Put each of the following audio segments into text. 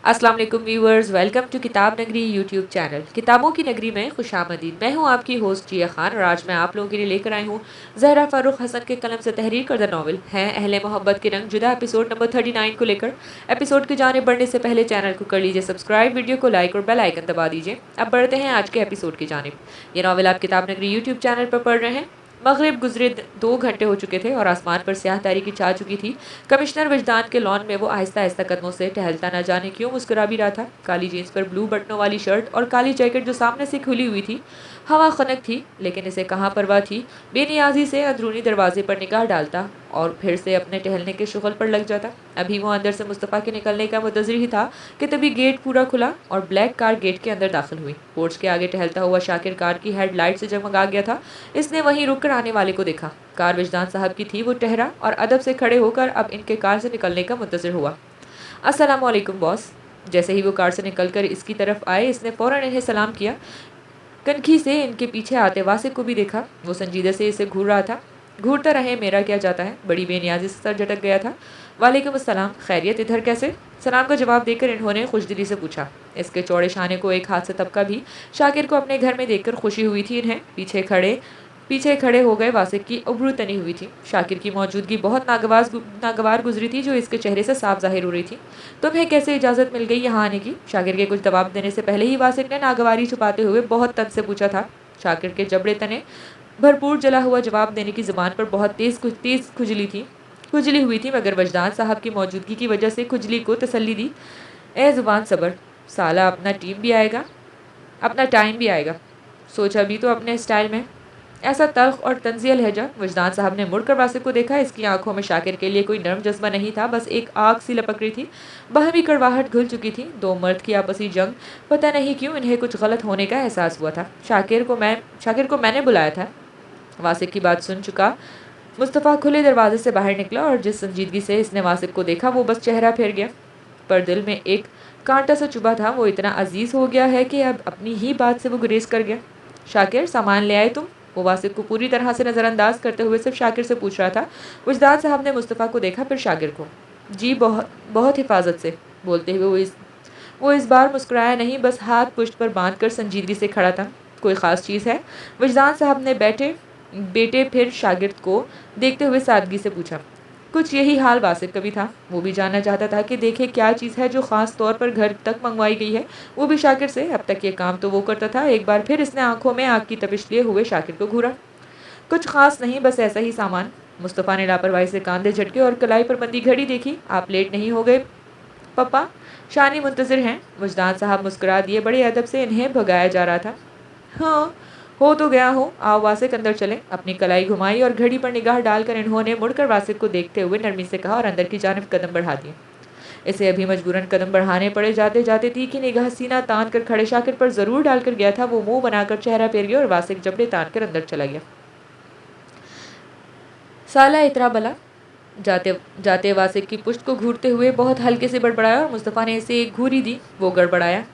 अस्सलाम वालेकुम viewers, welcome to किताब नगरी यूट्यूब चैनल। किताबों की नगरी में खुशामदीद। मैं हूं आपकी होस्ट जिया खान और आज मैं आप लोगों के लिए लेकर आई हूं जहरा फारूक हसन के कलम से तहरीर करदा नावल है अहले मोहब्बत के रंग जुदा एपिसोड नंबर 39 को लेकर। एपिसोड की जाने बढ़ने से पहले चैनल को कर लीजिए सब्सक्राइब, वीडियो को लाइक और बेल आइकन दबा दीजिए। अब बढ़ते हैं आज के एपिसोड की जानिब। ये नावल आप किताब नगरी यूट्यूब चैनल पर पढ़ रहे हैं। मगरिब गुजरे 2 घंटे हो चुके थे और आसमान पर स्याह तारीकी छा चुकी थी। कमिश्नर विजदान के लॉन में वो आहिस्ता आहिस्ता कदमों से टहलता न जाने क्यों मुस्कुरा भी रहा था। काली जीन्स पर ब्लू बटनों वाली शर्ट और काली जैकेट जो सामने से खुली हुई थी। हवा खनक थी लेकिन इसे कहाँ परवाह थी। बेनियाजी से अंदरूनी दरवाजे पर निगाह डालता और फिर से अपने टहलने के शुगल पर लग जाता। अभी वो अंदर से मुस्तफ़ा के निकलने का मुंतज़िर ही था कि तभी गेट पूरा खुला और ब्लैक कार गेट के अंदर दाखिल हुई। पोर्च के आगे टहलता हुआ शाकिर कार की हेडलाइट से जगमगा गया था। इसने वहीं रुक कर आने वाले को देखा। कार विजदान साहब की थी। वो ठहरा और अदब से खड़े होकर अब इनके कार से निकलने का मुंतज़िर हुआ। अस्सलाम वालेकुम बॉस। जैसे ही वो कार से निकलकर इसकी तरफ आए इसने फ़ौरन इन्हें सलाम किया। कनखी से इनके पीछे आते वासिक को भी देखा। वो संजीदे से इसे घूर रहा था। घूरता रहे, मेरा क्या जाता है। बड़ी बेनियाजी से सर झटक गया था। वालेकुम अस्सलाम, खैरियत, इधर कैसे? सलाम का जवाब देकर इन्होंने खुशदिली से पूछा। इसके चौड़े शाने को एक हाथ से तबका भी। शाकिर को अपने घर में देखकर खुशी हुई थी। इन्हें पीछे खड़े हो गए। वासिक की उब्रू तनी हुई थी। शाकिर की मौजूदगी बहुत नागवार गुजरी थी जो इसके चेहरे से साफ जाहिर हो रही थी। तुम्हें कैसे इजाज़त मिल गई यहाँ आने की? शाकिर के कुछ जवाब देने से पहले ही वासिक ने नागवारी छुपाते हुए बहुत तन से पूछा था। शाकिर के जबड़े तने भरपूर जला हुआ जवाब देने की ज़ुबान पर बहुत तेज़ खुजली हुई थी मगर वजदान साहब की मौजूदगी की वजह से खुजली को तसल्ली दी। ए ज़ुबान सबर, साला अपना टाइम भी आएगा। सोचा भी तो अपने स्टाइल में। ऐसा तल्ख और तंज़िया लहजा। वजदान साहब ने मुड़कर वासिक को देखा। इसकी आंखों में शाकिर के लिए कोई नर्म जज्बा नहीं था, बस एक आग सी लपक रही थी। बाहमी कड़वाहट घुल चुकी थी। दो मर्द की आपसी जंग। पता नहीं क्यों इन्हें कुछ गलत होने का एहसास हुआ था। शाकिर को मैंने बुलाया था। वासिक की बात सुन चुका मुस्तफ़ा खुले दरवाजे से बाहर निकला और जिस संजीदगी से इसने वासिक को देखा वो बस चेहरा फेर गया। पर दिल में एक कांटा सा चुभा था। वो इतना अजीज हो गया है कि अब अपनी ही बात से वो गुरेज कर गया। शाकिर, सामान ले आए तुम? वो वासिक को पूरी तरह से नज़रअंदाज करते हुए सिर्फ शाकिर से पूछ रहा था। वजदान साहब ने मुस्तफ़ा को देखा, फिर शाकिर को। जी, बहुत बहुत हिफाजत से। बोलते हुए वो इस बार मुस्कुराया नहीं, बस हाथ पुश्त पर बांध कर संजीदगी से खड़ा था। कोई ख़ास चीज़ है? वजदान साहब ने बेटे फिर शागिर्द को देखते हुए सादगी से पूछा। कुछ यही हाल वासिक का भी था। वो भी जानना चाहता था कि देखे क्या चीज़ है जो ख़ास तौर पर घर तक मंगवाई गई है। वो भी शाकिर से। अब तक ये काम तो वो करता था। एक बार फिर इसने आंखों में आग की तपिश लिए हुए शाकिर को घूरा। कुछ खास नहीं, बस ऐसा ही सामान। मुस्तफ़ा ने लापरवाही से कांधे झटके और कलाई पर बंधी घड़ी देखी। आप लेट नहीं हो गए पप्पा? शानी मुंतज़िर हैं। वजदान साहब मुस्कुरा दिए। बड़े अदब से इन्हें भगाया जा रहा था। हाँ, हो तो गया हो। आओ वासिक, अंदर चले। अपनी कलाई घुमाई और घड़ी पर निगाह डालकर इन्होंने मुड़कर वासिक को देखते हुए नरमी से कहा और अंदर की जानिब कदम बढ़ा दिए। इसे अभी मजबूरन कदम बढ़ाने पड़े। जाते जाते तीखी निगाह सीना तान कर खड़े शाकिर पर ज़रूर डालकर गया था। वो मुंह बनाकर चेहरा फेर गया और वासिक जबड़े तान कर अंदर चला गया। साला इतरा बला। जाते जाते वासिक की पुश्त को घूरते हुए बहुत हल्के से बड़बड़ाया और मुस्तफ़ा ने इसे एक घूरी दी। वो गड़बड़ाया।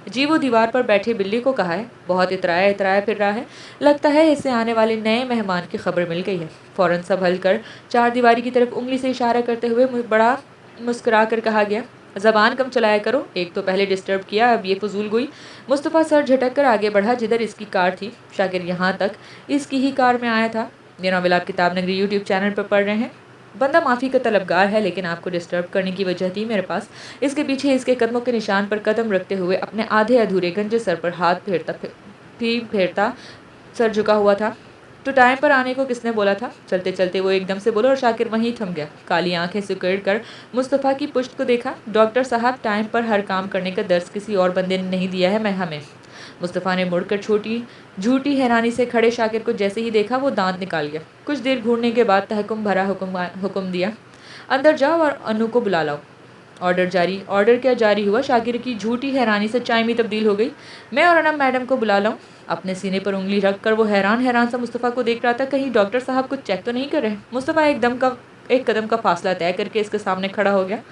जी, वो दीवार पर बैठे बिल्ली को कहा है। बहुत इतराया इतराया फिर रहा है। लगता है इसे आने वाले नए मेहमान की खबर मिल गई है। फ़ौरन संभल कर चार दीवारी की तरफ उंगली से इशारा करते हुए बड़ा मुस्कुरा कर कहा गया। ज़बान कम चलाया करो। एक तो पहले डिस्टर्ब किया, अब ये फजूल गोई। मुस्तफ़ा सर झटक कर आगे बढ़ा जिधर इसकी कार थी। शाकिर यहाँ तक इसकी ही कार में आया था। ये नावल आप किताब नगरी यूट्यूब चैनल पर पढ़ रहे हैं। बंदा माफ़ी का तलबगार है लेकिन आपको डिस्टर्ब करने की वजह थी मेरे पास। इसके पीछे इसके कदमों के निशान पर कदम रखते हुए अपने आधे अधूरे गंजे सर पर हाथ फेरता सर झुका हुआ था। तो टाइम पर आने को किसने बोला था? चलते चलते वो एकदम से बोला और शाकिर वहीं थम गया। काली आंखें सिकुड़ कर मुस्तफ़ा की पुश्त को देखा। डॉक्टर साहब, टाइम पर हर काम करने का दर्स किसी और बंदे ने नहीं दिया है, मैं हमें। मुस्तफ़ा ने मुड़कर छोटी झूठी हैरानी से खड़े शाकिर को जैसे ही देखा वो दांत निकाल गया। कुछ देर घूरने के बाद तहकुम भरा हुक्म दिया, अंदर जाओ और अनु को बुला लाओ। ऑर्डर क्या जारी हुआ? शाकिर की झूठी हैरानी से चाय तब्दील हो गई। मैं और अनम मैडम को बुला लाऊं? अपने सीने पर उंगली रख कर वो हैरान सा मुस्तफ़ा को देख रहा था। कहीं डॉक्टर साहब कुछ चेक तो नहीं कर रहे? मुस्तफ़ा एक कदम का फासला तय करके इसके सामने खड़ा हो गया।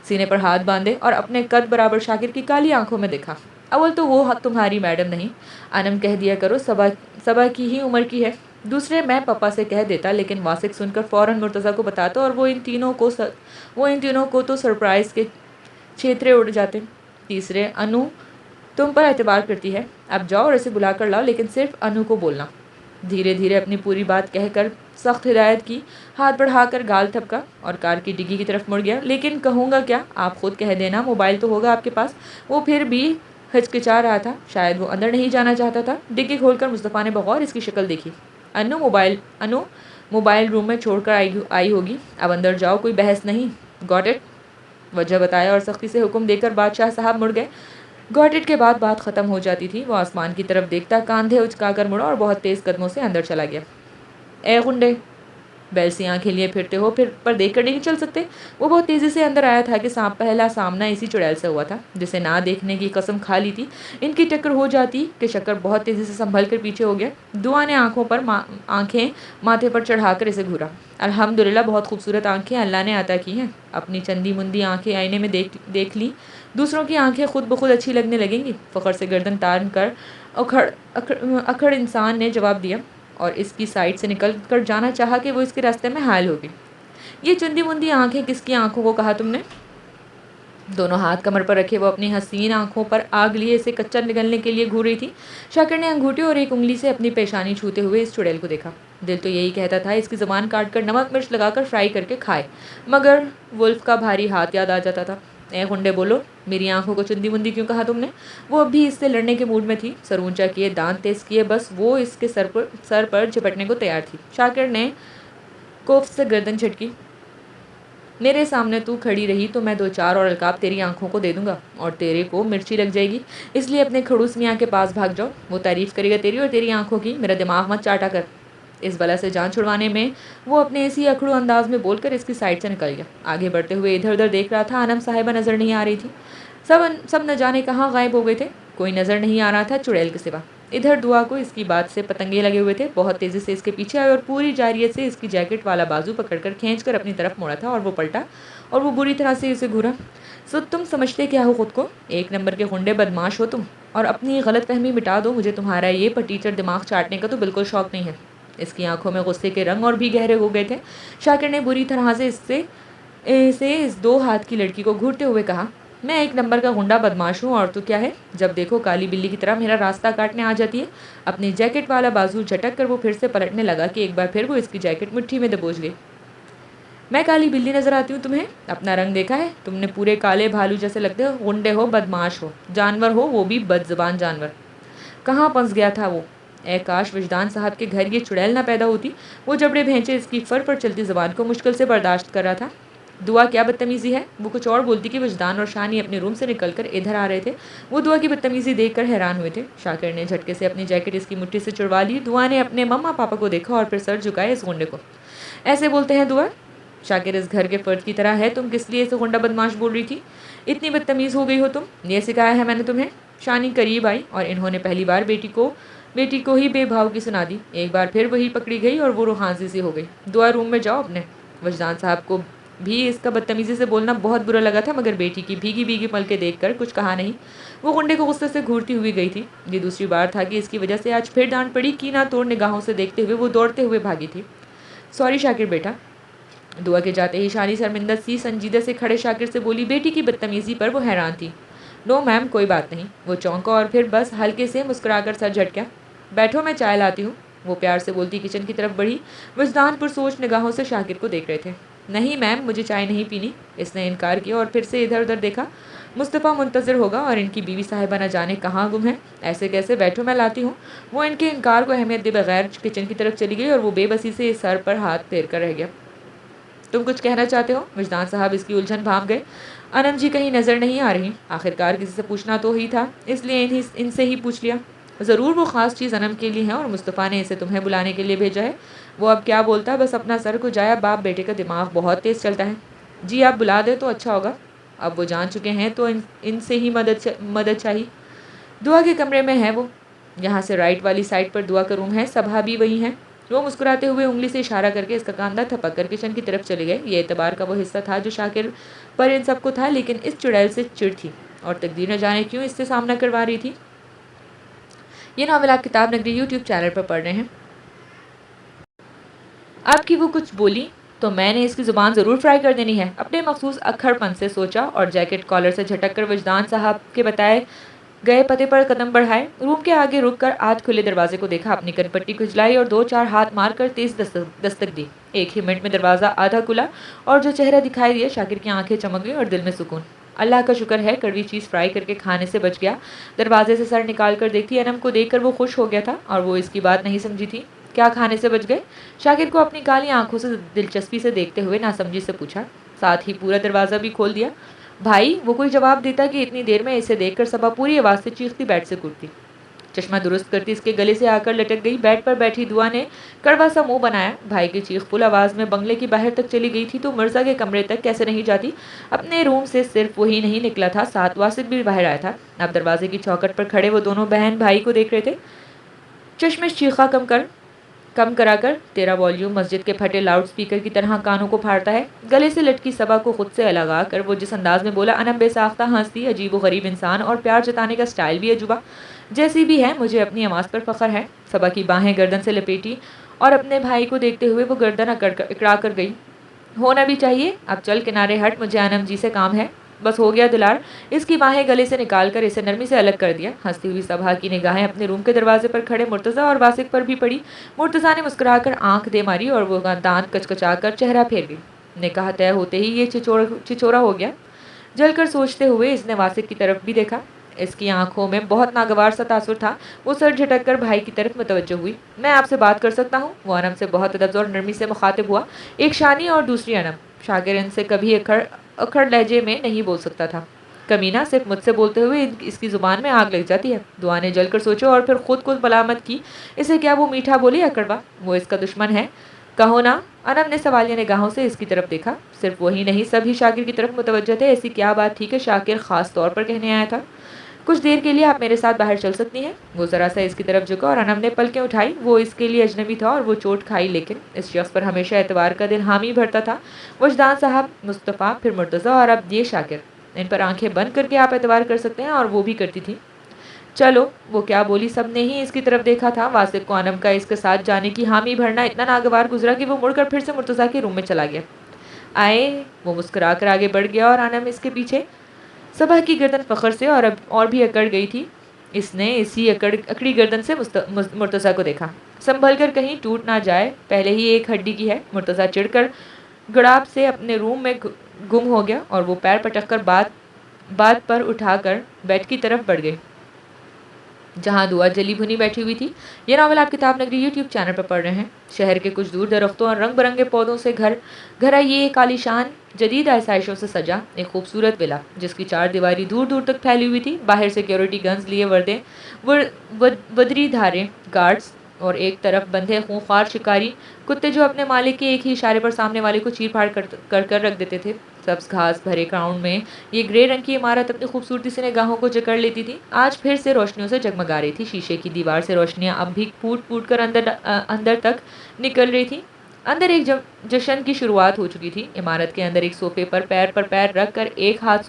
सीने पर हाथ बांधे और अपने कद बराबर शाकिर की काली आंखों में देखा। अव्वल तो वो तुम्हारी मैडम नहीं, अनम कह दिया करो, सबा की ही उम्र की है। दूसरे मैं पापा से कह देता, लेकिन वासिक सुनकर फ़ौरन मुर्तज़ा को बताता और वो इन तीनों को तो सरप्राइज़ के छेतरे उड़ जाते। तीसरे, अनु तुम पर एतबार करती है, अब जाओ और इसे बुला कर लाओ, लेकिन सिर्फ अनु को बोलना। धीरे धीरे अपनी पूरी बात कहकर सख्त हिदायत की, हाथ बढ़ाकर गाल थपका और कार की डिग्गी की तरफ मुड़ गया। लेकिन कहूँगा क्या, आप खुद कह देना, मोबाइल तो होगा आपके पास। वो फिर भी हिचकिचा रहा था, शायद वो अंदर नहीं जाना चाहता था। डिग्गी खोलकर मुस्तफ़ा ने बगौर इसकी शक्ल देखी। अनु मोबाइल रूम में छोड़कर आई होगी, अब अंदर जाओ, कोई बहस नहीं। गॉट इट, वजह बताया और सख्ती से हुक्म देकर बादशाह साहब मुड़ गए। गॉट इट के बाद बात खत्म हो जाती थी। वो आसमान की तरफ देखता कांधे उचकाकर मुड़ा और बहुत तेज़ कदमों से अंदर चला गया। ए गुंडे, बैल सी आंखें लिए फिरते हो, फिर पर देख कर नहीं चल सकते। वो बहुत तेज़ी से अंदर आया था कि पहला सामना इसी चुड़ैल से हुआ था जिसे ना देखने की कसम खा ली थी। इनकी टक्कर हो जाती कि शक्कर बहुत तेज़ी से संभल कर पीछे हो गया। दुआ ने आंखें माथे पर चढ़ाकर इसे घूरा। अल्हम्दुलिल्लाह, बहुत खूबसूरत आंखें अल्लाह ने अता की हैं। अपनी चंदी मुंदी आंखें आईने में देख ली। दूसरों की आंखें खुद ब खुद अच्छी लगने लगेंगी। फ़ख्र से गर्दन तान कर अखड़ इंसान ने जवाब दिया और इसकी साइड से निकल कर जाना चाहा कि वो इसके रास्ते में हायल होगी। ये चंदी मुंदी आंखें किसकी आंखों को कहा तुमने? दोनों हाथ कमर पर रखे वो अपनी हसीन आंखों पर आग लिए इसे कच्चा निगलने के लिए घूर रही थी। शाकिर ने अंगूठे और एक उंगली से अपनी पेशानी छूते हुए इस चुड़ैल को देखा। दिल तो यही कहता था इसकी ज़बान काट कर नमक मिर्च लगाकर फ्राई करके खाए, मगर वुल्फ का भारी हाथ याद आ जाता था। ए गुंडे, बोलो, मेरी आंखों को चुंदी मुंदी क्यों कहा तुमने? वो अब भी इससे लड़ने के मूड में थी। सर ऊंचा किए, दांत तेज किए, बस वो इसके सर पर झपटने को तैयार थी। शाकिर ने कोफ से गर्दन झटकी। मेरे सामने तू खड़ी रही तो मैं 2-4 और अलकाब तेरी आंखों को दे दूंगा और तेरे को मिर्ची लग जाएगी। इसलिए अपने खड़ूस मियाँ के पास भाग जाओ, वो तारीफ़ करेगा तेरी और तेरी आंखों की। मेरा दिमाग मत चाटा कर। इस बला से जान छुड़वाने में वो अपने इसी अखड़ू अंदाज में बोलकर इसकी साइड से निकल गया। आगे बढ़ते हुए इधर उधर देख रहा था। अनम साहिबा नज़र नहीं आ रही थी। सब न जाने कहाँ गायब हो गए थे। कोई नज़र नहीं आ रहा था चुड़ैल के सिवा। इधर दुआ को इसकी बात से पतंगे लगे हुए थे। बहुत तेज़ी से इसके पीछे आए और पूरी जारियत से इसकी जैकेट वाला बाजू पकड़कर खींचकर अपनी तरफ मोड़ा था और वो पलटा और वो बुरी तरह से इसे घूरा। सो तुम समझते क्या हो खुद को? एक नंबर के गुंडे बदमाश हो तुम, और अपनी गलतफहमी मिटा दो। मुझे तुम्हारा ये पटीचर दिमाग चाटने का तो बिल्कुल शौक नहीं है। इसकी आंखों में गुस्से के रंग और भी गहरे हो गए थे। शाकिर ने बुरी तरह से इसे इस 2 हाथ की लड़की को घूरते हुए कहा, मैं एक नंबर का गुंडा बदमाश हूँ और तू क्या है? जब देखो काली बिल्ली की तरह मेरा रास्ता काटने आ जाती है। अपनी जैकेट वाला बाजू झटक कर वो फिर से पलटने लगा कि एक बार फिर वो इसकी जैकेट मुट्ठी में दबोच ली। मैं काली बिल्ली नज़र आती हूँ तुम्हें? अपना रंग देखा है? तुमने पूरे काले भालू जैसे लगते हो। गुंडे हो, बदमाश हो, जानवर हो, वो भी बदज़बान जानवर। कहाँ फंस गया था वो? ए काश विजदान साहब के घर ये चुड़ैल ना पैदा होती। वो जबड़े भेंचे इसकी फर पर चलती ज़बान को मुश्किल से बर्दाश्त कर रहा था। दुआ, क्या बदतमीज़ी है? वो कुछ और बोलती कि विजदान और शानी अपने रूम से निकलकर इधर आ रहे थे। वो दुआ की बदतमीज़ी देखकर हैरान हुए थे। शाकिर ने झटके से अपनी जैकेट इसकी मुट्ठी से छुड़वा ली। दुआ ने अपने मम्मा पापा को देखा और फिर सर झुकाए इस गुंडे को। ऐसे बोलते हैं दुआ? शाकिर इस घर के फ़र्द की तरह है। तुम किस लिए इसे गुंडा बदमाश बोल रही थी? इतनी बदतमीज़ हो गई हो तुम? ये सिखाया है मैंने तुम्हें? शानी करीब आई और इन्होंने पहली बार बेटी को ही बेभाव की सुना दी। एक बार फिर वही पकड़ी गई और वो रूहानी सी हो गई। दुआ, रूम में जाओ अपने। वजदान साहब को भी इसका बदतमीज़ी से बोलना बहुत बुरा लगा था, मगर बेटी की भीगी भीगी पलकें देखकर कुछ कहा नहीं। वो गुंडे को गुस्से से घूरती हुई गई थी। ये दूसरी बार था कि इसकी वजह से आज फिर डांट पड़ी। की ना तोड़ निगाहों से देखते हुए वो दौड़ते हुए भागी थी। सॉरी शाकिर बेटा। दुआ के जाते ही शानी शर्मिंदा सी संजीदा से खड़े शाकिर से बोली। बेटी की बदतमीज़ी पर वो हैरान थी। नो मैम, कोई बात नहीं। वो चौंका और फिर बस हल्के से मुस्कुराकर सर झटका। बैठो, मैं चाय लाती हूँ, वो प्यार से बोलती किचन की तरफ बढ़ी। वजदान पुरसोच निगाहों से शाकिर को देख रहे थे। नहीं मैम, मुझे चाय नहीं पीनी, इसने इनकार किया और फिर से इधर उधर देखा। मुस्तफ़ा मुंतज़िर होगा और इनकी बीवी साहिबा न जाने कहाँ गुम है। ऐसे कैसे? बैठो, मैं लाती हूँ। वो इनके इनकार को अहमियत दे बगैर किचन की तरफ चली गई और वो बेबसी से इस सर पर हाथ फेर कर रह गया। तुम कुछ कहना चाहते हो? विजदान साहब इसकी उलझन भांप गए। अनम जी कहीं नज़र नहीं आ रही। आखिरकार किसी से पूछना तो ही था, इसलिए इनसे ही पूछ लिया। ज़रूर वो ख़ास चीज़ अनम के लिए है और मुस्तफ़ा ने इसे तुम्हें बुलाने के लिए भेजा है। वो अब क्या बोलता, बस अपना सर खुजाया। बाप बेटे का दिमाग बहुत तेज़ चलता है। जी, आप बुला दें तो अच्छा होगा। अब वो जान चुके हैं तो इनसे ही मदद चाहिए। दुआ के कमरे में है वो। यहाँ से राइट वाली साइड पर दुआ का रूम है, सभा भी वही है। वो मुस्कुराते हुए उंगली से इशारा करके इसका कांधा थपक कर किचन की तरफ चले गए। ये एतबार का वो हिस्सा था जो शाकिर पर इन सबको था, लेकिन इस चुड़ैल से चिढ़ थी और तकदीर न जाने क्यों इससे सामना करवा रही थी। ये नावल आप किताब नगरी यूट्यूब चैनल पर पढ़ रहे हैं। आपकी वो कुछ बोली तो मैंने इसकी ज़ुबान ज़रूर फ्राई कर देनी है, अपने मखसूस अक्खड़पन से सोचा और जैकेट कॉलर से झटक कर वजदान साहब के बताए गए पते पर कदम बढ़ाए। रूम के आगे रुककर आध खुले दरवाजे को देखा, अपनी कनपट्टी खुजलाई और 2-4 हाथ मारकर तेज दस्तक दी। एक ही मिनट में दरवाज़ा आधा खुला और जो चेहरा दिखाई दिया, शाकिर की आंखें चमक गई और दिल में सुकून। अल्लाह का शुक्र है, कड़वी चीज़ फ्राई करके खाने से बच गया। दरवाजे से सर निकाल कर देखती अनम को देखकर वो खुश हो गया था और वो इसकी बात नहीं समझी थी। क्या खाने से बच गए? शाकिर को अपनी काली आंखों से दिलचस्पी से देखते हुए नासमझी से पूछा। साथ ही पूरा दरवाज़ा भी खोल दिया। भाई, वो कोई जवाब देता कि इतनी देर में इसे देखकर सबा पूरी आवाज़ से चीखती बेड से कूदती। चश्मा दुरुस्त करती इसके गले से आकर लटक गई। बेड पर बैठी दुआ ने कड़वा सा मुंह बनाया। भाई की चीख फुल आवाज़ में बंगले की बाहर तक चली गई थी तो मिर्ज़ा के कमरे तक कैसे नहीं जाती। अपने रूम से सिर्फ वही नहीं निकला था, साथ वासिफ भी बाहर आया था। अब दरवाजे की चौखट पर खड़े वो दोनों बहन भाई को देख रहे थे। चश्मिश चीखा कम कराकर तेरा वॉल्यूम मस्जिद के फटे लाउड स्पीकर की तरह कानों को फाड़ता है। गले से लटकी सबा को खुद से लगा कर वो जिस अंदाज में बोला, अनम बेसाख्ता हंसती, अजीब व गरीब इंसान और प्यार जताने का स्टाइल भी अजूबा। जैसी भी है, मुझे अपनी आवाज़ पर फ़ख्र है। सबा की बाहें गर्दन से लपेटी और अपने भाई को देखते हुए वो गर्दन अकड़ा कर गई। होना भी चाहिए, अब चल किनारे हट, मुझे अनम जी से काम है। बस हो गया दुलार। इसकी बाहें गले से निकालकर इसे नरमी से अलग कर दिया। हंसती हुई सबा की निगाहें अपने रूम के दरवाजे पर खड़े मुर्तज़ा और वासिक पर भी पड़ी। मुर्तज़ा ने मुस्कुराकर आंख दे मारी और वो दांत कचकचाकर चेहरा फेर गई। निकाह तय होते ही ये छिछोरा हो गया। जलकर सोचते हुए इसने वासिक की तरफ भी देखा। इसकी आंखों में बहुत नागवार सा तासुर था। वो सर झटक कर भाई की तरफ मुतवज्जो हुई। मैं आपसे बात कर सकता हूँ? वो अनम से बहुत अदब और नरमी से मुखातिब हुआ। एक शानी और दूसरी अनम। शागिर इनसे कभी अखड़ लहजे में नहीं बोल सकता था। कमीना, सिर्फ मुझसे बोलते हुए इसकी ज़ुबान में आग लग जाती है। दुआ ने जलकर सोचो और फिर खुद को मलामत की। इसे क्या वो मीठा बोले या कड़वा? वो इसका दुश्मन है। कहो ना। अनम ने सवालिया निगाहों से इसकी तरफ देखा। सिर्फ वही नहीं, सभी शाकिर की तरफ मुतवज्जह थे। ऐसी क्या बात थी कि शाकिर खास तौर पर कहने आया था? कुछ देर के लिए आप मेरे साथ बाहर चल सकती हैं? वो ज़रा सा इसकी तरफ झुका और अनम ने पलकें उठाई। वो इसके लिए अजनबी था और वो चोट खाई, लेकिन इस शख्स पर हमेशा एतवार का दिन हामी भरता था। वजदान साहब, मुस्तफ़ा, फिर मुर्तज़ा और अब ये शाकिर। इन पर आंखें बंद करके आप एतवार कर सकते हैं, और वो भी करती थी। चलो, वो क्या बोली, सब ने ही इसकी तरफ देखा था। वासिक को अनम का इसके साथ जाने की हामी भरना इतना नागवार गुजरा कि वो मुड़कर फिर से मुर्तज़ा के रूम में चला गया। आए, वो मुस्कुरा कर आगे बढ़ गया और अनम इसके पीछे। सबा की गर्दन फ़ख्र से और भी अकड़ गई थी। इसने इसी अकड़ी गर्दन से मुर्तज़ा को देखा। संभल कर कहीं टूट ना जाए, पहले ही एक हड्डी की है। मुर्तज़ा चिढ़कर गड़ाप से अपने रूम में गुम हो गया और वो पैर पटक कर बात पर उठाकर बेड की तरफ बढ़ गई, जहाँ दुआ जली भुनी बैठी हुई थी। ये नावल आप किताब नगरी यूट्यूब चैनल पर पढ़ रहे हैं। शहर के कुछ दूर दरख्तों और रंग बिरंगे पौधों से घरा ये एक आलीशान जदीद आसाइशों से सजा एक खूबसूरत विला, जिसकी चार दीवारी दूर दूर तक फैली हुई थी। बाहर सिक्योरिटी गन्स लिए वदरी धारे गार्ड्स और एक तरफ बंधे खूंखार शिकारी कुत्ते, जो अपने मालिक के एक ही इशारे पर सामने वाले को चीर फाड़ कर रख देते थे। सब्ज घास भरे ग्राउंड में ये ग्रे रंग की इमारत अपनी खूबसूरती से निगाहों को जकड़ लेती थी। आज फिर से रोशनियों से जगमगा रही थी। शीशे की दीवार से रोशनियां अब भी फूट फूट कर अंदर तक निकल रही थी। अंदर एक जश्न की शुरुआत हो चुकी थी। इमारत के अंदर एक सोफे पर पैर रख कर, एक हाथ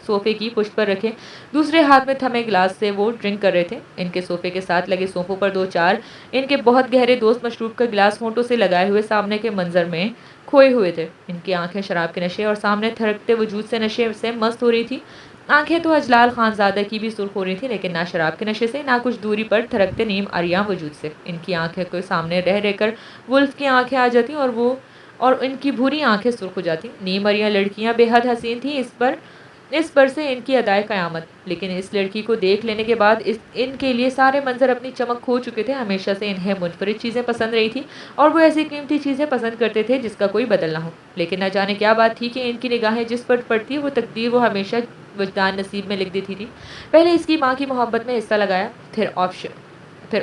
सोफे की पुष्ट पर रखे, दूसरे हाथ में थमे गिलास से वो ड्रिंक कर रहे थे। इनके सोफे के साथ लगे सोफों पर 2-4 इनके बहुत गहरे दोस्त मशरूब का गिलास होंठों से लगाए हुए सामने के मंजर में खोए हुए थे। इनकी आंखें शराब के नशे और सामने थरकते वजूद से नशे से मस्त हो रही थी। आंखें तो अजलाल खानजादा की भी सुर्ख हो रही थी, लेकिन ना शराब के नशे से, ना कुछ दूरी पर थरकते नीम अरियां वजूद से। इनकी आंखें को सामने रह रहकर वुल्फ की आंखें आ जाती और इनकी भूरी आंखें सुर्ख हो जाती। नीम अरियां लड़कियां बेहद हसीन थी, इस पर से इनकी अदाए क़यामत। लेकिन इस लड़की को देख लेने के बाद इनके लिए सारे मंजर अपनी चमक खो चुके थे। हमेशा से इन्हें मुनफरिद चीज़ें पसंद रही थी और वो ऐसी कीमती चीज़ें पसंद करते थे जिसका कोई बदल ना हो। लेकिन न जाने क्या बात थी कि इनकी निगाहें जिस पर पड़ती वो तकदीर वो हमेशा वजदान नसीब में लिख देती थी। पहले इसकी माँ की मोहब्बत में हिस्सा लगाया, फिर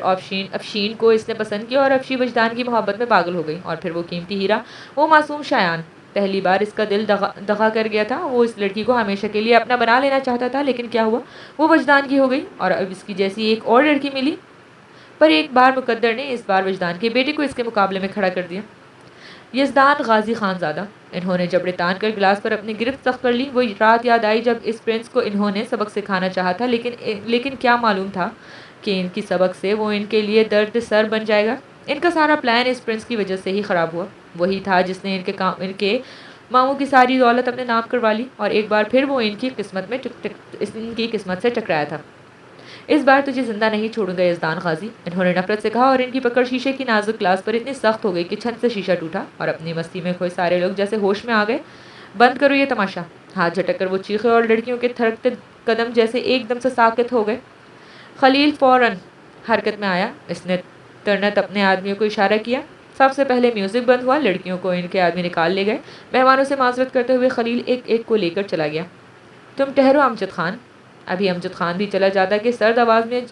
अफशीन को इसने पसंद किया और अफशी वजदान की मोहब्बत में पागल हो गई। और फिर वो कीमती हीरा, वो मासूम शायान, पहली बार इसका दिल दगा कर गया था। वो इस लड़की को हमेशा के लिए अपना बना लेना चाहता था, लेकिन क्या हुआ, वो वजदान की हो गई और अब इसकी जैसी एक और लड़की मिली। पर एक बार मुकद्दर ने इस बार वजदान के बेटे को इसके मुकाबले में खड़ा कर दिया। यज़दान गाजी खानज़ादा। इन्होंने जबड़े तान कर गिलास पर अपनी गिरफ्त सख्त कर ली। वो रात याद आई जब इस प्रिंस को इन्होंने सबक सिखाना चाहा था, लेकिन क्या मालूम था कि इनकी सबक से वो इनके लिए दर्द सर बन जाएगा। इनका सारा प्लान इस प्रिंस की वजह से ही ख़राब हुआ। वही था जिसने इनके मामू की सारी दौलत अपने नाम करवा ली और एक बार फिर वो इनकी किस्मत से टकराया था। इस बार तुझे जिंदा नहीं छोड़ूंगा यज़दान गाजी, इन्होंने नफरत से कहा और इनकी पकड़ शीशे की नाजुक ग्लास पर इतनी सख्त हो गई कि छत से शीशा टूटा और अपनी मस्ती में खोए सारे लोग जैसे होश में आ गए। बंद करो ये तमाशा, हाथ झटक कर वो चीखे और लड़कियों के थरकते कदम जैसे एकदम से साकित हो गए। खलील फौरन हरकत में आया। इसने तरनत अपने आदमियों को इशारा किया। सबसे पहले म्यूजिक बंद हुआ, लड़कियों को इनके आदमी निकाल ले गए। मेहमानों से माजरत करते हुए खलील एक एक को लेकर चला गया। तुम ठहरो अमजद खान। अभी अमजद खान भी चला जाता कि सर्द आवाज़ में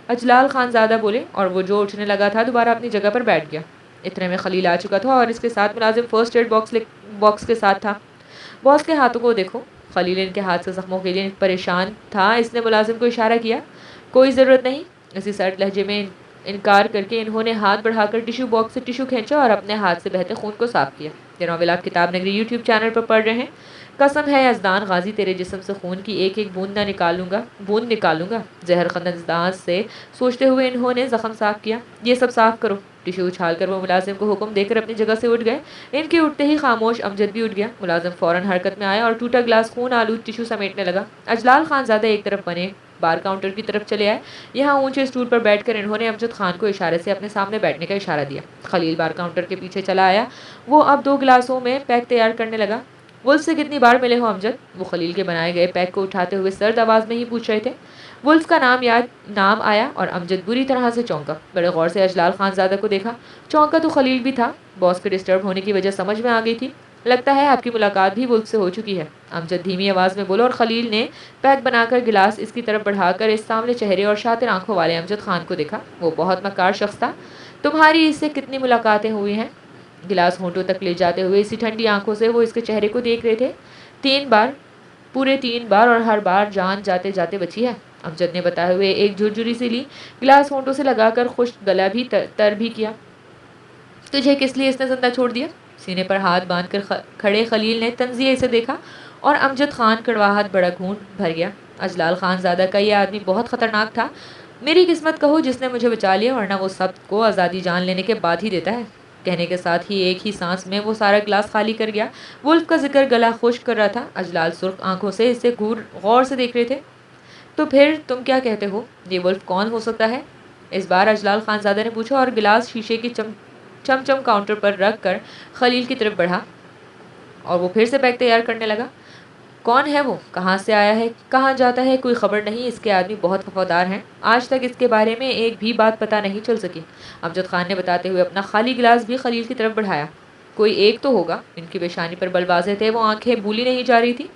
अजलाल खान ज़्यादा बोले और वो जो उठने लगा था दोबारा अपनी जगह पर बैठ गया। इतने में खलील आ चुका था और इसके साथ मुलाजिम फर्स्ट एड बॉक्स के साथ था। बॉस के हाथों को देखो। खलील इनके हाथ से जख्मों के लिए परेशान था। इसने मुलाजिम को इशारा किया। कोई ज़रूरत नहीं। इसी सर्द लहजे में इनकार करके इन्होंने हाथ बढ़ाकर टिश्यू बॉक्स से टिश्यू खींचा और अपने हाथ से बहते खून को साफ किया। ये नॉवेल आप किताब नगरी यूट्यूब चैनल पर पढ़ रहे हैं। कसम है यज़दान गाजी, तेरे जिस्म से खून की एक एक बूंद निकालूंगा। जहर खंदाज से सोचते हुए इन्होंने जख्म साफ किया। ये सब साफ करो। टिश्यू उछाल कर वो मुलाजिम को हुक्म देकर अपनी जगह से उठ गए। इनके उठते ही खामोश अमजद भी उठ गया। मुलाजिम फौरन हरकत में आया और टूटा गिलास खून आलूद टिश्यू समेटने लगा। अजलाल खान ज़्यादा एक तरफ बने बार काउंटर की तरफ चले आए। यहाँ ऊंचे स्टूल पर बैठकर इन्होंने अमजद खान को इशारे से अपने सामने बैठने का इशारा दिया। खलील बार काउंटर के पीछे चला आया। वो अब 2 गिलासों में पैक तैयार करने लगा। वुल्फ से कितनी बार मिले हो अमजद? वो खलील के बनाए गए पैक को उठाते हुए सर्द आवाज़ में ही पूछ रहे थे। वुल्फ का नाम आया और अमजद बुरी तरह से चौंका। बड़े गौर से अजलाल खानज़ादा को देखा। चौंका तो खलील भी था। बॉस के डिस्टर्ब होने की वजह समझ में आ गई थी। लगता है आपकी मुलाकात भी वुल्फ से हो चुकी है, अमजद धीमी आवाज़ में बोला और खलील ने पैक बनाकर गिलास इसकी तरफ बढ़ाकर इस सामने चेहरे और शातिर आंखों वाले अमजद खान को देखा। वो बहुत मक्कार शख्स था। तुम्हारी इससे कितनी मुलाकातें हुई हैं? गिलास होंठों तक ले जाते हुए इसी ठंडी आंखों से वो इसके चेहरे को देख रहे थे। 3 बार, पूरे 3 बार, और हर बार जान जाते जाते बची है, अमजद ने बताए हुए एक झुरझुरी सी ली। गिलास होंठों से लगाकर खुश गला भी तर भी किया। तुझे किस लिए इसने जिंदा छोड़ दिया? सीने पर हाथ बांधकर खड़े खलील ने तंजिए से देखा और अमजद खान कड़वाहट बड़ा खून भर गया। अजलाल खानज़ादा का ये आदमी बहुत ख़तरनाक था। मेरी किस्मत कहो जिसने मुझे बचा लिया, वरना वो सब को आज़ादी जान लेने के बाद ही देता है। कहने के साथ ही एक ही सांस में वो सारा गिलास खाली कर गया। वुल्फ का जिक्र गला खुश्क कर रहा था। अजलाल सुर्ख आंखों से इसे गौर से देख रहे थे। तो फिर तुम क्या कहते हो, ये वुल्फ कौन हो सकता है? इस बार अजलाल खानज़ादा ने पूछा और गिलास शीशे की चमचम काउंटर पर रख कर खलील की तरफ बढ़ा और वो फिर से बैग तैयार करने लगा। कौन है वो? कहाँ से आया है? कहाँ जाता है? कोई खबर नहीं। इसके आदमी बहुत वफादार हैं। आज तक इसके बारे में एक भी बात पता नहीं चल सकी। अमजद खान ने बताते हुए अपना खाली गिलास भी खलील की तरफ बढ़ाया। कोई एक तो होगा। इनकी पेशानी पर बल वाज़े थे। वो आंखें भूली नहीं जा रही थी।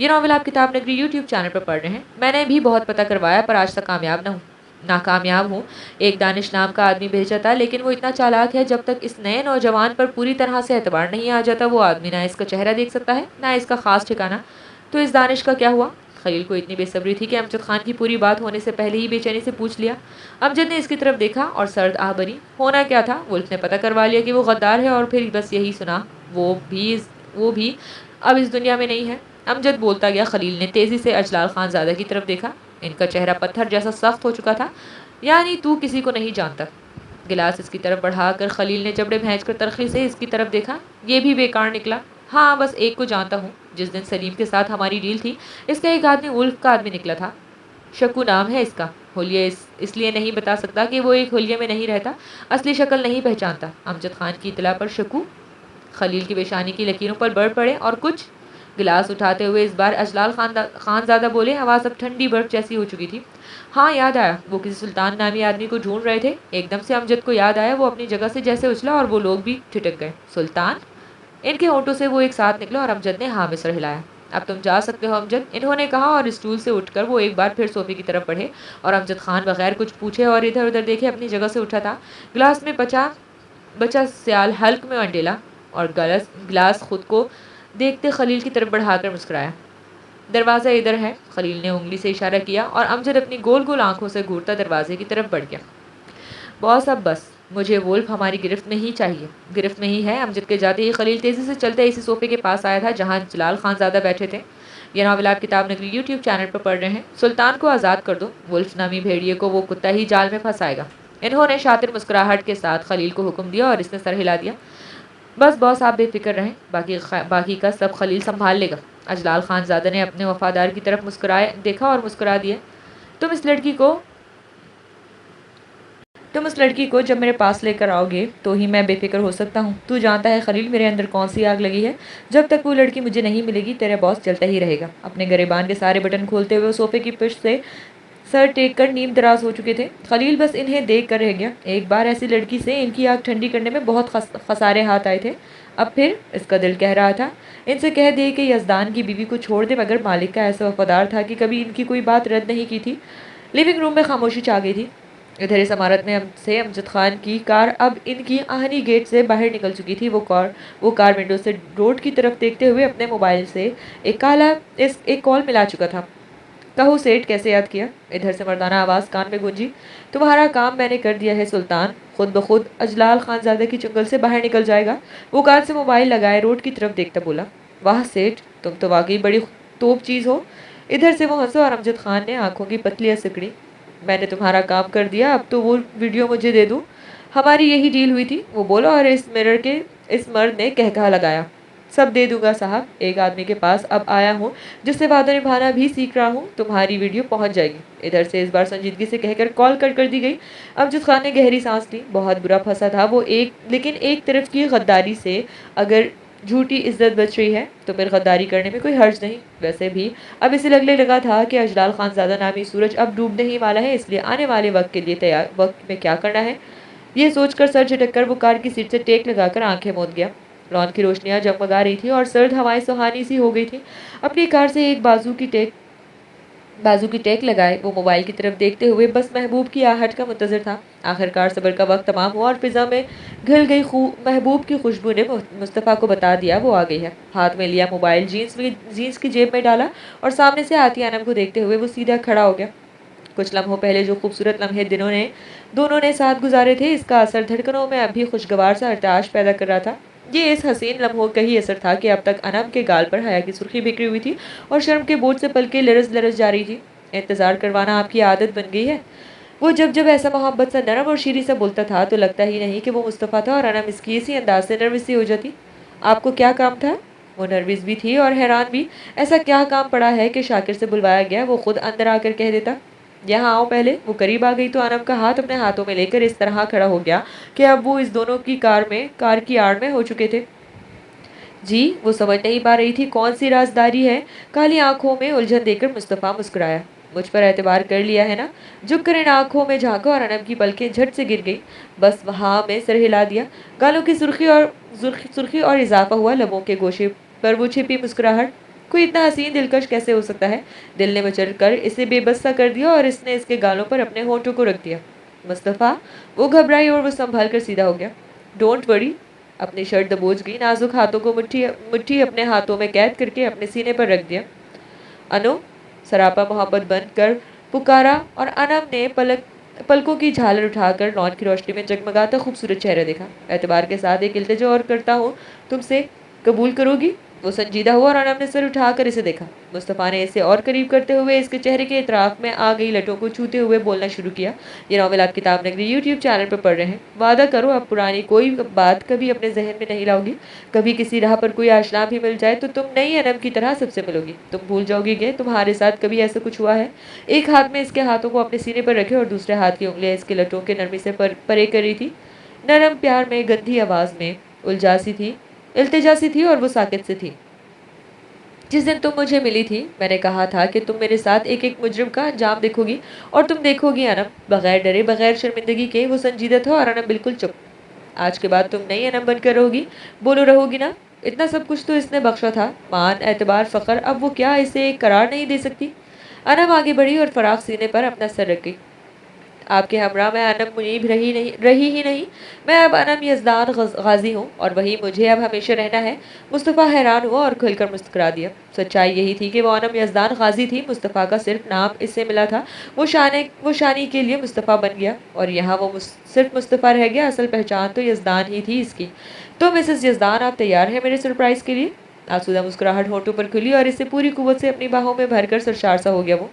ये नावल आप किताब नगरी यूट्यूब चैनल पर पढ़ रहे हैं। मैंने भी बहुत पता करवाया पर आज तक नाकामयाब हूँ। एक दानिश नाम का आदमी भेजा था, लेकिन वो इतना चालाक है, जब तक इस नए नौजवान पर पूरी तरह से एतबार नहीं आ जाता वो आदमी ना इसका चेहरा देख सकता है ना इसका ख़ास ठिकाना। तो इस दानिश का क्या हुआ? खलील को इतनी बेसब्री थी कि अमजद खान की पूरी बात होने से पहले ही बेचैनी से पूछ लिया। अमजद ने इसकी तरफ देखा और सर्द आह भरी। होना क्या था? वुल्फ ने पता करवा लिया कि वो गद्दार है और फिर बस यही सुना। वो भी अब इस दुनिया में नहीं है। अमजद बोलता गया। खलील ने तेज़ी से अजलाल खानज़ादा की तरफ देखा। इनका चेहरा पत्थर जैसा सख्त हो चुका था। यानी तू किसी को नहीं जानता? गिलास इसकी तरफ बढ़ाकर खलील ने जबड़े भैंस कर तरखी से इसकी तरफ देखा। ये भी बेकार निकला। हाँ, बस एक को जानता हूँ। जिस दिन सलीम के साथ हमारी डील थी, इसका एक आदमी वुल्फ का आदमी निकला था। शकू नाम है इसका। हुलिया इसलिए नहीं बता सकता कि वो एक हुलिये में नहीं रहता, असली शक्ल नहीं पहचानता। अमजद खान की इतला पर शकू खलील की पेशानी की लकीरों पर बढ़ पड़े और कुछ गिलास उठाते हुए इस बार अजलाल खानज़ादा बोले। आवाज़ अब ठंडी बर्फ जैसी हो चुकी थी। हाँ, याद आया। वो किसी सुल्तान नामी आदमी को ढूंढ रहे थे। एकदम से अमजद को याद आया। वो अपनी जगह से जैसे उछला और वो लोग भी ठिठक गए। सुल्तान? इनके होंठों से वो एक साथ निकला और अमजद ने हाँ में सर हिलाया। अब तुम जा सकते हो अमजद, इन्होंने कहा और स्टूल से उठकर वो एक बार फिर सोफे की तरफ बढ़े और अमजद खान बगैर कुछ पूछे और इधर उधर देखे अपनी जगह से उठा था। गिलास में बचा सियाल हल्क में अंडेला और गिलास खुद को देखते खलील की तरफ बढ़ाकर मुस्कुराया। दरवाज़ा इधर है। खलील ने उंगली से इशारा किया और अमजद अपनी गोल गोल आंखों से घूरता दरवाजे की तरफ बढ़ गया। बॉस, अब बस, मुझे वुल्फ हमारी गिरफ्त में ही चाहिए। गिरफ्त में ही है। अमजद के जाते ही खलील तेज़ी से चलते इसी सोफे के पास आया था जहाँ जलाल खानज़ादा बैठे थे। यह नावल आप किताब नगरी यूट्यूब चैनल पर पढ़ रहे हैं। सुल्तान को आज़ाद कर दो। वुल्फ नामी भेड़िए को वो कुत्ता ही जाल में फंसाएगा। इन्होंने शातिर मुस्कुराहट के साथ खलील को हुक्म दिया और इसने सर हिला दिया। बस बॉस आप बेफिक्र रहें, बाकी का सब खलील संभाल लेगा। अजलाल खानजादा ने अपने वफादार की तरफ मुस्कुराए देखा और मुस्कुरा दिया। तुम इस लड़की को तुम उस लड़की को जब मेरे पास लेकर आओगे तो ही मैं बेफिक्र हो सकता हूँ। तू जानता है खलील, मेरे अंदर कौन सी आग लगी है। जब तक वो लड़की मुझे नहीं मिलेगी तेरा बॉस चलता ही रहेगा। अपने गरेबान के सारे बटन खोलते हुए वो सोफे की पिच से सर टेक कर नीम दराज हो चुके थे। खलील बस इन्हें देख कर रह गया। एक बार ऐसी लड़की से इनकी आग ठंडी करने में बहुत खसारे हाथ आए थे। अब फिर इसका दिल कह रहा था इनसे कह दे कि यजदान की बीवी को छोड़ दे, मगर मालिक का ऐसा वफादार था कि कभी इनकी कोई बात रद्द नहीं की थी। लिविंग रूम में खामोशी छा गई थी। इधर इस इमारत में से अमजद खान की कार अब इनकी आहनी गेट से बाहर निकल चुकी थी। वो कार विंडो से रोड की तरफ देखते हुए अपने मोबाइल से एक कॉल मिला चुका था। कहो सेठ, कैसे याद किया? इधर से मर्दाना आवाज़ कान में गूंजी। तुम्हारा काम मैंने कर दिया है सुल्तान, खुद ब खुद अजलाल खानजादे की चुंगल से बाहर निकल जाएगा। वो कान से मोबाइल लगाए रोड की तरफ देखता बोला, वाह सेठ, तुम तो वाकई बड़ी तोप चीज़ हो। इधर से वो हंसे और अमजद खान ने आंखों की पतलियाँ सिकड़ी। मैंने तुम्हारा काम कर दिया, अब तो वो वीडियो मुझे दे दूँ। हमारी यही डील हुई थी, वो बोला और इस मर्द ने कहकहा लगाया। सब दे दूंगा साहब, एक आदमी के पास अब आया हूँ जिससे वादा निभाना भी सीख रहा हूँ। तुम्हारी वीडियो पहुँच जाएगी। इधर से इस बार संजीदगी से कहकर कॉल कट कर दी गई। अमजद खान ने गहरी सांस ली। बहुत बुरा फंसा था वो, लेकिन एक तरफ की गद्दारी से अगर झूठी इज्जत बच रही है तो फिर गद्दारी करने में कोई हर्ज नहीं। वैसे भी अब इसे लगने लगा था कि अजलाल खानजादा नामी सूरज अब डूबने ही वाला है, इसलिए आने वाले वक्त में क्या करना है ये सोचकर सर झटक कर वो कार की सीट से टेक लगाकर आंखें मूंद गया। लॉन की रोशनियां जगमगा रही थी और सर्द हवाएं सुहानी सी हो गई थी। अपनी कार से एक बाजू की टेक लगाए वो मोबाइल की तरफ देखते हुए बस महबूब की आहट का मुंतजर था। आखिरकार सब्र का वक्त तमाम हुआ और फिजा में घिल गई महबूब की खुशबू ने मुस्तफ़ा को बता दिया वो आ गई है। हाथ में लिया मोबाइल जीन्स की जेब में डाला और सामने से आती अनम को देखते हुए वो सीधा खड़ा हो गया। कुछ लम्हों पहले जो खूबसूरत लम्हे दोनों ने साथ गुजारे थे, इसका असर धड़कनों में अभी खुशगवार सा अर्ताश पैदा कर रहा था। ये इस हसीन लम्हों का ही असर था कि अब तक अनम के गाल पर हया की सुर्खी बिखरी हुई थी और शर्म के बोझ से पलकें लरस लरस जा रही थी। इंतजार करवाना आपकी आदत बन गई है। वो जब जब ऐसा मोहब्बत सा नरम और शीरी सा बोलता था तो लगता ही नहीं कि वो मुस्तफ़ा था और अनम इसकी इसी अंदाज से नर्वस सी हो जाती। आपको क्या काम था? वो नर्वस भी थी और हैरान भी। ऐसा क्या काम पड़ा है कि शाकिर से बुलवाया गया? वो खुद अंदर आकर कह देता, यहाँ आओ पहले। वो करीब आ गई तो अनम का हाथ अपने हाथों में लेकर इस तरह खड़ा हो गया कि अब वो इस दोनों की कार की आड़ में हो चुके थे। जी, वो समझ नहीं पा रही थी कौन सी राजदारी है। काली आंखों में उलझन देकर मुस्तफ़ा मुस्कुराया। मुझ पर एतबार कर लिया है ना? झुक कर इन आंखों में झांका और अनम की पलकें झट से गिर गई। बस वहाँ में सर हिला दिया। गालों की सुर्खी और इजाफा हुआ लबों के गोशे पर वो छिपी मुस्कुराहट। कोई इतना हसीन दिलकश कैसे हो सकता है? दिल ने मचल कर इसे बेबस सा कर दिया और इसने इसके गालों पर अपने होंठों को रख दिया। मुस्तफ़ा, वो घबराई और वो संभल कर सीधा हो गया। Don't worry. अपनी शर्ट दबोच गई, नाजुक हाथों को मुट्ठी मुट्ठी अपने हाथों में कैद करके अपने सीने पर रख दिया। अनु, सरापा मोहब्बत बंद कर पुकारा और अनम ने पलकों की झालर उठाकर लॉन की रोशनी में जगमगाता खूबसूरत चेहरा देखा। एतबार के साथ एक इल्तिजा और करता हूँ तुमसे, कबूल करोगी? वो संजीदा हुआ और अनम ने सर उठाकर इसे देखा। मुस्तफ़ा ने इसे और करीब करते हुए इसके चेहरे के इतराफ में आ गई लटों को छूते हुए बोलना शुरू किया। ये नॉवेल आप किताब नगरी यूट्यूब चैनल पर पढ़ रहे हैं। वादा करो अब पुरानी कोई बात कभी अपने जहन में नहीं लाओगी। कभी किसी राह पर कोई आशना भी मिल जाए तो तुम नई अनम की तरह सबसे मिलोगी। तुम भूल जाओगी कि तुम्हारे साथ कभी ऐसा कुछ हुआ है। एक हाथ में इसके हाथों को अपने सीने पर रखे और दूसरे हाथ की उंगलियां इसके लटों के नरमी से परे कर रही थी। नरम प्यार में गंदी आवाज में इल्तिजा सी थी और वो साकित से थी। जिस दिन तुम मुझे मिली थी मैंने कहा था कि तुम मेरे साथ एक एक मुजरिम का अंजाम देखोगी और तुम देखोगी अनम, बगैर डरे बगैर शर्मिंदगी के। वो संजीदा था और अनम बिल्कुल चुप। आज के बाद तुम नई अनम बनकर रहोगी, बोलो रहोगी ना? इतना सब कुछ तो इसने बख्शा था, मान एतबार फ़ख्र, अब वो क्या इसे एक करार नहीं दे सकती? अनम आगे बढ़ी और फराख सीने पर अपना सर रख गई। आपके हमरा मैं अनम मुनीब रही ही नहीं। मैं अब अनम यजदान गाजी हूँ और वही मुझे अब हमेशा रहना है। मुस्तफ़ा हैरान हुआ और खुलकर मुस्कुरा दिया। सच्चाई यही थी कि वो अनम यजदान गाजी थी। मुस्तफ़ा का सिर्फ नाम इससे मिला था। वो शानी के लिए मुस्तफ़ा बन गया और यहाँ सिर्फ मुस्तफ़ा रह गया। असल पहचान तो यजदान ही थी इसकी। तो मिसेस यजदान, आप तैयार हैं मेरे सरप्राइज़ के लिए? आसूदा मुस्कुराहट होठों पर खुली और इसे पूरी कुव्वत से अपनी बाहों में भरकर सरशार सा हो गया वो।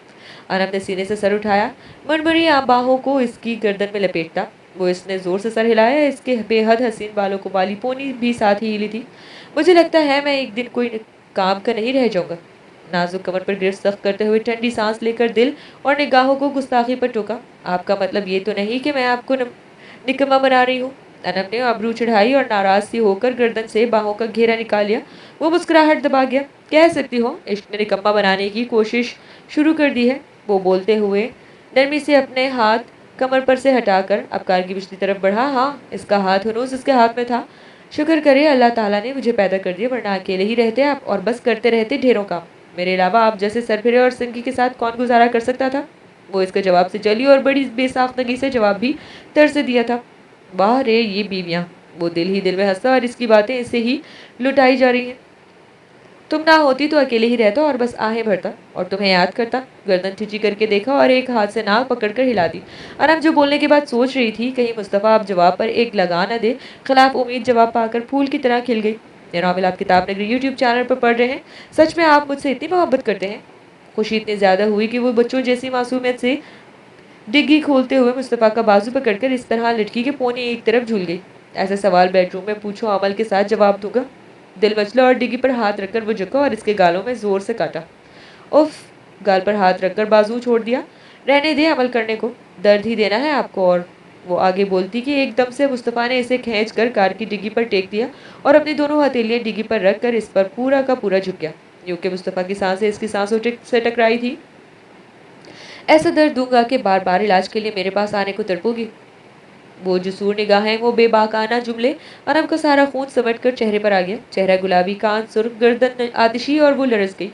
अनम ने सीने से सर उठाया, मुरमुरी बाहों को इसकी गर्दन में लपेटता। वो इसने ज़ोर से सर हिलाया। इसके बेहद हसीन बालों को वाली पोनी भी साथ ही हिली थी। मुझे लगता है मैं एक दिन कोई काम का नहीं रह जाऊंगा। नाजुक कमर पर गिरफ्त सख्त करते हुए ठंडी सांस लेकर दिल और निगाहों को गुस्ताखी पर टोका। आपका मतलब ये तो नहीं कि मैं आपको निकम्मा बना रही हूँ? अनम ने अबरू चढ़ाई और नाराज सी होकर गर्दन से बाहों का घेरा निकाल लिया। वो मुस्कुराहट दबा गया। कह सकती हो इश्क ने निकम्मा बनाने की कोशिश शुरू कर दी है, वो बोलते हुए नरमी से अपने हाथ कमर पर से हटाकर अबकार की पिछली तरफ बढ़ा। हाँ, इसका हाथ हनूस इसके हाथ में था। शुक्र करे अल्लाह ताला ने मुझे पैदा कर दिया, वरना अकेले ही रहते आप और बस करते रहते ढेरों काम। मेरे अलावा आप जैसे सरफिरे और संगी के साथ कौन गुजारा कर सकता था? वो इसके जवाब से चली और बड़ी बेसाख्तगी से जवाब भी तर से दिया था। वाह रे ये बीवियाँ! वो दिल ही दिल में हंसा और इसकी बातें इससे ही लुटाई जा रही हैं। तुम ना होती तो अकेले ही रहता और बस आहें भरता और तुम्हें याद करता। गर्दन खिंची करके देखा और एक हाथ से नाक पकड़कर हिला दी। अनम जो बोलने के बाद सोच रही थी कहीं मुस्तफ़ा अब जवाब पर एक लगा न दे, खिलाफ उम्मीद जवाब पाकर फूल की तरह खिल गई। ये नॉवल आप किताब नगरी यूट्यूब चैनल पर पढ़ रहे हैं। सच में आप मुझसे इतनी मोहब्बत करते हैं? खुशी इतनी ज़्यादा हुई कि वो बच्चों जैसी मासूमियत से डिग्गी खोलते हुए मुस्तफ़ा का बाजू पकड़कर इस तरह लटकी के पौने एक तरफ झूल गई। ऐसा सवाल बेडरूम में पूछो, अमल के साथ जवाब दूंगा। दिल मचला और डिग्गी पर हाथ रखकर वो झुका और इसके गालों में जोर से काटा। उफ! गाल पर हाथ रखकर बाजू छोड़ दिया। रहने दे अमल करने को, दर्द ही देना है आपको। और वो आगे बोलती कि एकदम से मुस्तफ़ा ने इसे खींच कर कार की डिग्गी पर टेक दिया और अपनी दोनों हथेलियां डिग्गी पर रख कर इस पर पूरा का पूरा झुक गया। यूं कि मुस्तफ़ा की सांसें इसकी सांसों से टकराई थी। ऐसा दर्द दूंगा कि बार बार इलाज के लिए मेरे पास आने को तड़पोगी। वो जसूर निगाहें, वो बेबाकाना जुमले, अनम का सारा खून समट कर चेहरे पर आ गया। चेहरा गुलाबी, कान सुर्ख, गर्दन आतिशी और वो लरस गई।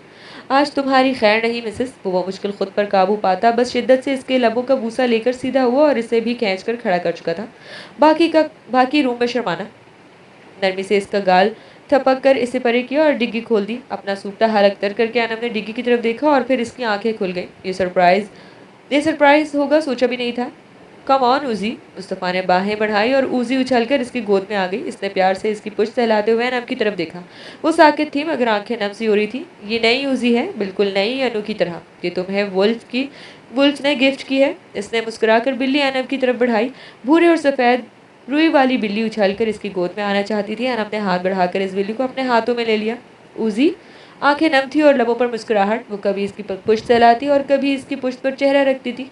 आज तुम्हारी खैर नहीं मिसेस। वो मुश्किल खुद पर काबू पाता बस शिद्दत से इसके लबों का बूसा लेकर सीधा हुआ और इसे भी खींच कर खड़ा कर चुका था। बाकी रूम में शर्माना। नरमी से इसका गाल थपक कर इसे परे किया और डिग्गी खोल दी। अपना सूटा हलक तर करके अनम ने डिग्गी की तरफ देखा और फिर इसकी आंखें खुल गई। ये सरप्राइज होगा सोचा भी नहीं था। Come on उजी। मुस्तफ़ा ने बाहें बढ़ाई और उजी उछलकर इसकी गोद में आ गई। इसने प्यार से इसकी पुश्त सहलाते हुए अनम की तरफ देखा। वो साकित थी मगर आंखें नम सी हो रही थी। ये नई उजी है, बिल्कुल नई अनु की तरह। ये तुम्हें वुल्फ ने गिफ्ट की है। इसने मुस्कुराकर बिल्ली अनम की तरफ बढ़ाई। भूरे और सफ़ेद रुई वाली बिल्ली उछलकर इसकी गोद में आना चाहती थी। अनम ने हाथ बढ़ाकर इस बिल्ली को अपने हाथों में ले लिया। उजी आंखें नम थी और लबों पर मुस्कुराहट। वो कभी इसकी पुश्त सहलाती और कभी इसकी पुश्त पर चेहरा रखती थी।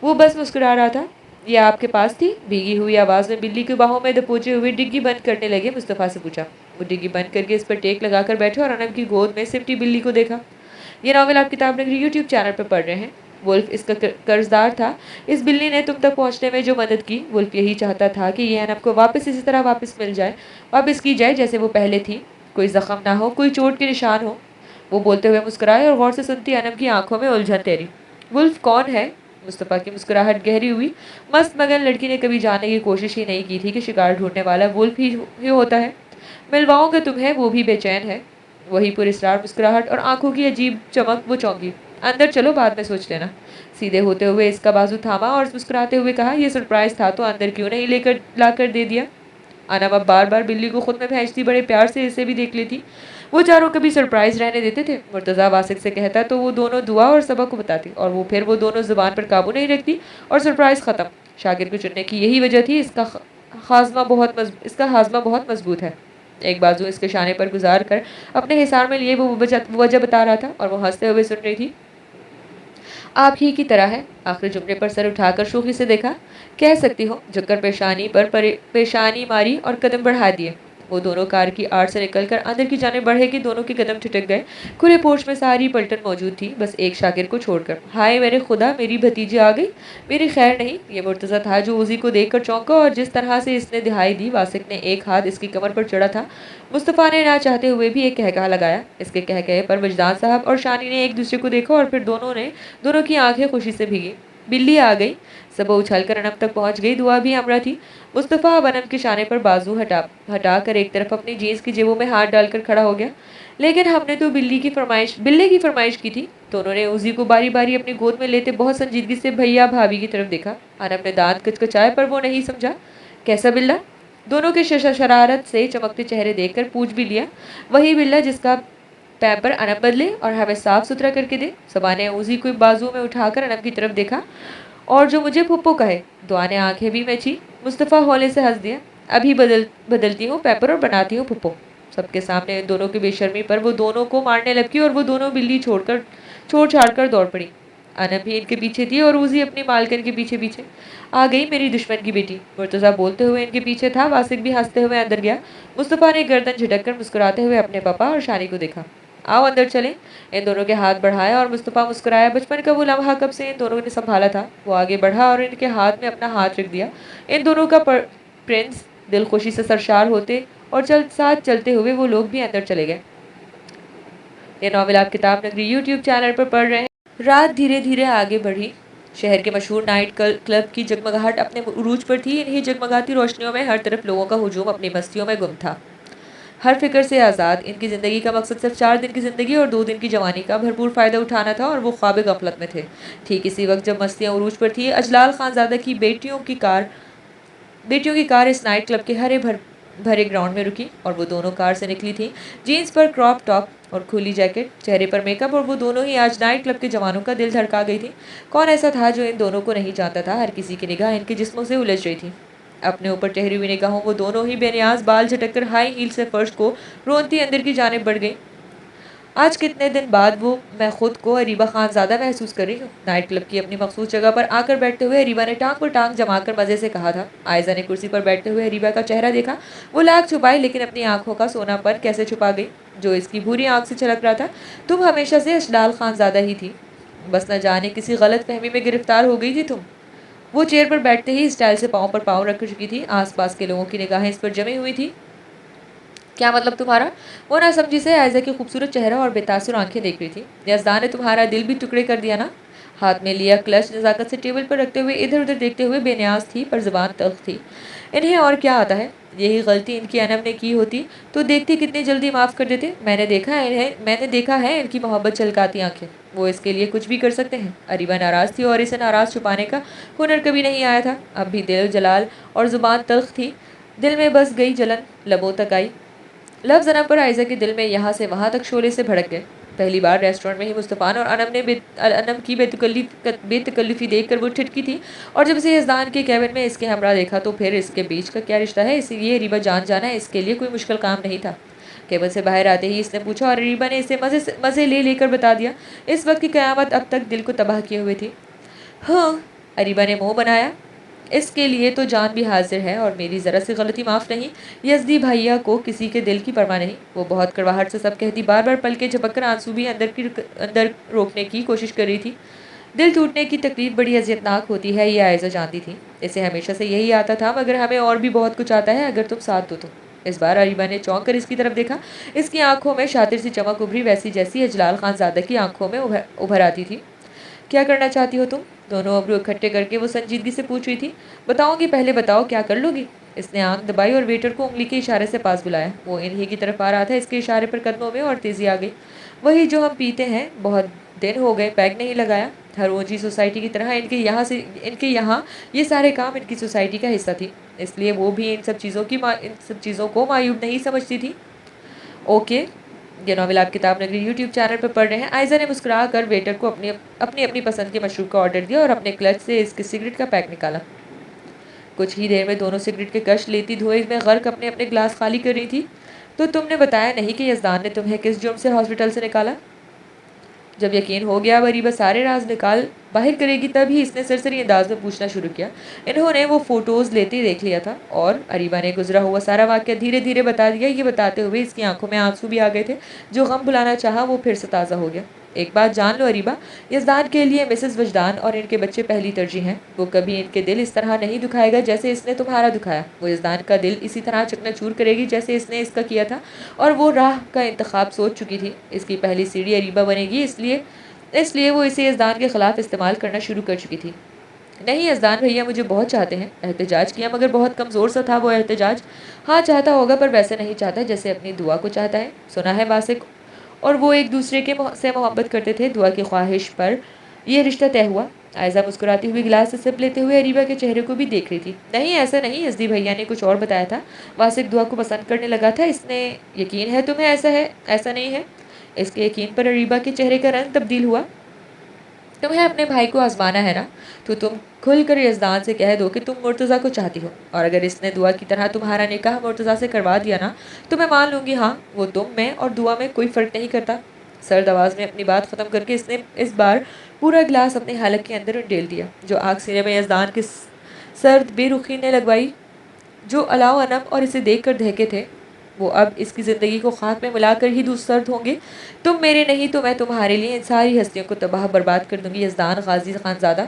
वो बस मुस्कुरा रहा था। ये आपके पास थी? भीगी हुई आवाज़ में बिल्ली की बाहों में दबोचे हुए डिग्गी बंद करने लगे। मुस्तफ़ा से पूछा। वो डिग्गी बंद करके इस पर टेक लगाकर बैठे और अनम की गोद में सिमटी बिल्ली को देखा। ये नावल आप किताब नगरी यूट्यूब चैनल पर पढ़ रहे हैं। वुल्फ इसका कर्जदार था। इस बिल्ली ने तुम तक पहुंचने में जो मदद की, वुल्फ यही चाहता था कि ये अनम को वापस इसी तरह वापस की जाए जैसे वो पहले थी। कोई जख्म ना हो, कोई चोट के निशान हो। वो बोलते हुए मुस्कुराए और गौर से सुनती अनम की आंखों में उलझन तैरी। वुल्फ कौन है? मुस्तफ़ा की मुस्कुराहट गहरी हुई। मस्त मगन लड़की ने कभी जानने की कोशिश ही नहीं की थी कि शिकार ढूंढने वाला वुल्फ ही होता है। मिलवाऊंगा तुम्हें, वो भी बेचैन है। वही पुरस्कार मुस्कुराहट और आंखों की अजीब चमक। वो चौंकी। अंदर चलो, बाद में सोच लेना। सीधे होते हुए इसका बाजू थामा और मुस्कुराते हुए कहा, यह सरप्राइज था तो अंदर क्यों नहीं लेकर लाकर दे दिया? अनम अब बार बार बिल्ली को खुद में भेजती, बड़े प्यार से इसे भी देख लेती। वो चारों कभी सरप्राइज रहने देते थे। मुर्तज़ा वासिक से कहता तो वो दोनों दुआ और सबक को बताती और फिर वो दोनों जुबान पर काबू नहीं रखती और सरप्राइज ख़त्म। शागिर को चुनने की यही वजह थी। इसका हाजमा बहुत मजबूत है। एक बाजू इसके शाने पर गुजार कर अपने हिसार में लिए वो वजह बता रहा था और वो हंसते हुए सुन रही थी। आप ही की तरह है। आखिरी जुमले पर सर उठाकर शोखी से देखा। कह सकती हो। झुककर पेशानी मारी और कदम बढ़ा दिए। वो दोनों कार की आड़ से निकलकर अंदर की जाने बढ़े कि दोनों के कदम ठिठक गए। खुले पोर्च में सारी पलटन मौजूद थी, बस एक शाकिर को छोड़कर। हाय मेरे खुदा, मेरी भतीजी आ गई। मेरी खैर नहीं। ये मुर्तज़ा था जो उसी को देखकर चौंका और जिस तरह से इसने दिहाई दी। वासिक ने एक हाथ इसकी कमर पर चढ़ा था। मुस्तफ़ा ने ना चाहते हुए भी एक कहकहा लगाया। इसके कहकहे पर वजदान साहब और शानी ने एक दूसरे को देखा और फिर दोनों की आंखें खुशी से भीगी। बिल्ली आ गई। सब उछलकर अनम तक पहुंच गई। दुआ भी हमरा थी। मुस्तफ़ा अब अनम के शाने पर बाजू हटा कर एक तरफ अपनी जीन्स की जेबों में हाथ डालकर खड़ा हो गया। लेकिन हमने तो बिल्ले की फरमाइश की थी। दोनों ने उसी को बारी बारी अपनी गोद में लेते बहुत संजीदगी से भैया भाभी की तरफ देखा। अनम ने दांत कचकचाए पर वो नहीं समझा। कैसा बिल्ला? दोनों के शरारत से चमकते चेहरे देखकर पूछ भी लिया। वही बिल्ला जिसका पैपर अनम बदले और हमें साफ सुथरा करके दे। सबा ने उसी को बाजू में उठाकर अनम की तरफ देखा और जो मुझे पुप्पो कहे। दुआ ने आंखें भी मची। मुस्तफ़ा हौले से हंस दिया। अभी बदलती हूँ पैपर और बनाती हूँ पुप्पो। सबके सामने इन दोनों की बेशर्मी पर वो दोनों को मारने लगी और वो दोनों बिल्ली छोड़ छाड़ कर दौड़ पड़ी। अनम भी इनके पीछे थी और उसी अपनी मालकिन के पीछे पीछे। आ गई मेरी दुश्मन की बेटी, मुर्तज़ा बोलते हुए इनके पीछे था। वासिक भी हंसते हुए अंदर गया। मुस्तफ़ा ने गर्दन झटक कर मुस्कुराते हुए अपने पापा और शानी को देखा। आओ अंदर चलें। इन दोनों के हाथ बढ़ाया और मुस्तफ़ा मुस्कुराया। बचपन का वो लम्हा कब से इन दोनों ने संभाला था। वो आगे बढ़ा और इनके हाथ में अपना हाथ रख दिया। इन दोनों का प्रिंस दिल खुशी से सरशार होते और साथ चलते हुए वो लोग भी अंदर चले गए। ये नॉवेल आप किताब नगरी यूट्यूब चैनल पर पढ़ रहे हैं। रात धीरे धीरे आगे बढ़ी। शहर के मशहूर नाइट क्लब की जगमगाहट अपने उरूज पर थी। इन्हीं जगमगाती रोशनियों में हर तरफ लोगों का हुजूम अपनी मस्तियों में गुम था। हर फिक्र से आज़ाद। इनकी ज़िंदगी का मकसद सिर्फ 4 दिन की ज़िंदगी और 2 दिन की जवानी का भरपूर फ़ायदा उठाना था और वो ख्वाब गफलत में थे। ठीक इसी वक्त जब मस्तियाँ उरूज पर थी, अजलाल खानज़ादा की बेटियों की कार इस नाइट क्लब के भरे ग्राउंड में रुकी और वो दोनों कार से निकली थी। जीन्स पर क्रॉप टॉप और खुली जैकेट, चेहरे पर मेकअप, और वो दोनों ही आज नाइट क्लब के जवानों का दिल धड़का गई थी। कौन ऐसा था जो इन दोनों को नहीं जानता था। हर किसी की निगाह इनके जिस्मों से उलझ रही थी। अपने ऊपर ठहरी हुई निगाहों वो दोनों ही बेनियाज बाल झटक कर हाई हील से फर्श को रोनती अंदर की जानिब बढ़ गई। आज कितने दिन बाद मैं खुद को अरीबा खानज़ादा महसूस कर रही हूँ। नाइट क्लब की अपनी मखसूस जगह पर आकर बैठते हुए अरीबा ने टांग पर टांग जमाकर मज़े से कहा था। आयजा ने कुर्सी पर बैठते हुए अरीबा का चेहरा देखा। वो लाख छुपाई लेकिन अपनी आंखों का सोनापन कैसे छुपा गई जो इसकी भूरी आंख से छलक रहा था। तुम हमेशा से अजलाल खानज़ादा ही थी, बस न जाने किसी गलत फहमी में गिरफ्तार हो गई थी तुम। वो चेयर पर बैठते ही स्टाइल से पाँव पर पाँव रख चुकी थी। आसपास के लोगों की निगाहें इस पर जमी हुई थी। क्या मतलब तुम्हारा? वो नासमझी से आयजा की खूबसूरत चेहरा और बेतासुर आंखें देख रही थी। यज़दान ने तुम्हारा दिल भी टुकड़े कर दिया ना? हाथ में लिया क्लच नज़ाकत से टेबल पर रखते हुए इधर उधर देखते हुए बेनियाज थी पर ज़ुबान तल्ख थी। इन्हें और क्या आता है? यही गलती इनकी अनम ने की होती तो देखती कितनी जल्दी माफ़ कर देते। मैंने देखा है इनकी मोहब्बत छलकाती आंखें। वो इसके लिए कुछ भी कर सकते हैं। अरीबा नाराज़ थी और इसे नाराज़ छुपाने का हुनर कभी नहीं आया था। अब भी दिल जलाल और ज़ुबान तल्ख थी। दिल में बस गई जलन लबों तक आई। लफ्ज़ अनम पर आयजा के दिल में यहाँ से वहाँ तक शोले से भड़क गए। पहली बार रेस्टोरेंट में ही मुस्तफ़ान और अनम की बेतकल्लुफ़ी देख कर वो ठिठकी थी और जब इसे यज़दान के कैबिन में इसके हमरा देखा तो फिर इसके बीच का क्या रिश्ता है इसीलिए रीबा जान जाना इसके लिए कोई मुश्किल काम नहीं था। केबल से बाहर आते ही इसने पूछा और रीबा ने इसे मज़े ले लेकर बता दिया। इस वक्त की क़यामत अब तक दिल को तबाह किए हुए थी। हाँ, अरीबा ने मुँह बनाया। इसके लिए तो जान भी हाजिर है और मेरी ज़रा सी गलती माफ़ नहीं। यज़दी भैया को किसी के दिल की परवाह नहीं। वो बहुत कड़वाहट से सब कहती, बार बार पलकें झपककर आंसू भी अंदर रोकने की कोशिश कर रही थी। दिल टूटने की तकलीफ बड़ी अजियतनाक होती है, ये आयज़ा जानती थी। इसे हमेशा से यही आता था मगर हमें और भी बहुत कुछ आता है अगर तुम साथ दो तो। इस बार अरीबा ने चौंक कर इसकी तरफ देखा। इसकी आंखों में शातिर सी चमक उभरी, वैसी जैसी अजलाल खानज़ादा की आंखों में उभर आती थी। क्या करना चाहती हो तुम? दोनों अब्रू इकट्ठे करके वो संजीदगी से पूछ रही थी। बताऊंगी, पहले बताओ क्या कर लोगी? इसने आंख दबाई और वेटर को उंगली के इशारे से पास बुलाया। वो इन्हीं की तरफ आ रहा था। इसके इशारे पर कदमों में और तेज़ी आ गई। वही जो हम पीते हैं, बहुत दिन हो गए पैग नहीं लगाया। हर ऊँची सोसाइटी की तरह इनके यहाँ ये सारे काम इनकी सोसाइटी का हिस्सा थी, इसलिए वो भी इन सब चीज़ों को मायूब नहीं समझती थी। ओके, ये नॉवेल आप किताब नगरी यूट्यूब चैनल पर पढ़ रहे हैं। आयजा ने मुस्कुरा कर वेटर को अपनी अपनी पसंद के मशरूब का ऑर्डर दिया और अपने क्लच से इसके सिगरेट का पैक निकाला। कुछ ही देर में दोनों सिगरेट के कश लेती धुएं में गर्क अपने अपने ग्लास खाली कर रही थी। तो तुमने बताया नहीं कि यज़दान ने तुम्हें किस जुर्म से हॉस्पिटल से निकाला? जब यकीन हो गया वरीबा सारे राज निकाल बाहर करेगी तब ही इसने सरसरी अंदाज में पूछना शुरू किया। इन्होंने वो फ़ोटोज़ लेते ही देख लिया था और अरीबा ने गुजरा हुआ सारा वाक़या धीरे धीरे बता दिया। ये बताते हुए इसकी आंखों में आंसू भी आ गए थे। जो गम भुलाना चाहा वो फिर से ताज़ा हो गया। एक बात जान लो अरीबा, यज़दान के लिए मिसेस वजदान और इनके बच्चे पहली तरजीह हैं। वो कभी इनके दिल इस तरह नहीं दुखाएगा जैसे इसने तुम्हारा दुखाया। वो यज़दान का दिल इसी तरह चकनाचूर करेगी जैसे इसने इसका किया था और वो राह का इंतखाब सोच चुकी थी। इसकी पहली सीढ़ी अरीबा बनेगी, इसलिए वो इसे यज़दान के ख़िलाफ़ इस्तेमाल करना शुरू कर चुकी थी। नहीं, यज़दान भैया मुझे बहुत चाहते हैं। एहतजाज किया मगर बहुत कमज़ोर सा था वो एहतजाज। हाँ, चाहता होगा पर वैसे नहीं चाहता जैसे अपनी दुआ को चाहता है। सुना है वासिक और वो एक दूसरे से मोहब्बत करते थे। दुआ की ख्वाहिश पर यह रिश्ता तय हुआ। आयज़ा मुस्कुराती हुई गिलास से सिप लेते हुए अरीबा के चेहरे को भी देख रही थी। नहीं, ऐसा नहीं, यज़दी भैया ने कुछ और बताया था। वासिक दुआ को पसंद करने लगा था। इसने यकीन है तुम्हें ऐसा नहीं है? इसके यकीन पर अरीबा के चेहरे का रंग तब्दील हुआ। तुम्हें अपने भाई को आजमाना है ना, तो तुम खुलकर यजदान से कह दो कि तुम मुर्तज़ा को चाहती हो, और अगर इसने दुआ की तरह तुम्हारा निकाह मुर्तज़ा से करवा दिया ना, तो मैं मान लूँगी हाँ, वो तुम में और दुआ में कोई फ़र्क नहीं करता। सर्द आवाज़ में अपनी बात ख़त्म करके इसने इस बार पूरा गिलास अपने हलक के अंदर उंडेल दिया। जो आग सीने में यजदान की सर्द बेरुखी ने लगवाई, जो अलाव अनम और इसे देख कर दहके थे, वो अब इसकी ज़िंदगी को खाक में मिलाकर ही दूसर्द होंगे। तुम मेरे नहीं तो मैं तुम्हारे लिए इन सारी हस्तियों को तबाह बर्बाद कर दूंगी। यजदान गाजी खानज़ादा,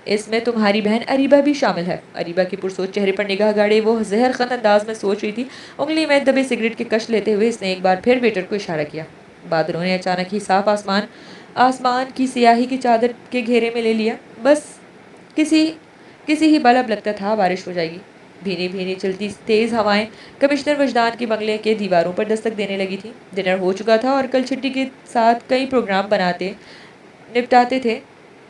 इसमें तुम्हारी बहन अरीबा भी शामिल है। अरीबा की पुरसोच चेहरे पर निगाह गाड़े वो जहर खन अंदाज में सोच रही थी। उंगली में दबे सिगरेट के कश लेते हुए इसने एक बार फिर वेटर को इशारा किया। बादलों ने अचानक ही साफ आसमान की सियाही की चादर के घेरे में ले लिया। बस किसी किसी ही बलब लगता था बारिश हो जाएगी। भीनी भीनी चलती तेज़ हवाएं कमिश्नर वजदान के बंगले के दीवारों पर दस्तक देने लगी थी। डिनर हो चुका था और कल छुट्टी के साथ कई प्रोग्राम निपटाते थे,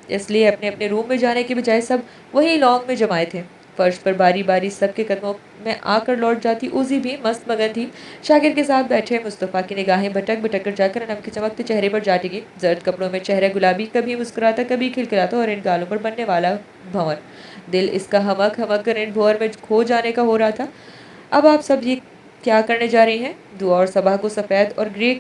इसलिए अपने अपने रूम में जाने के बजाय सब वही लॉन्ग में जमाए थे। फर्श पर बारी बारी सबके कदमों में आकर लौट जाती उजी भी मस्त मगन थी। शाकिर के साथ बैठे मुस्तफ़ा की निगाहें भटक भटक कर जाकर अनम के चमकते चेहरे पर जा टिकी। जर्द कपड़ों में चेहरा गुलाबी, कभी मुस्कुराता कभी खिलखिलाता, और इन गालों पर बनने वाला भंवर। दिल इसका हमक हमक कर इन भंवर में खो जाने का हो रहा था। अब आप सब ये क्या करने जा रही हैं? दुआ और सबा को सफ़ेद और ग्रे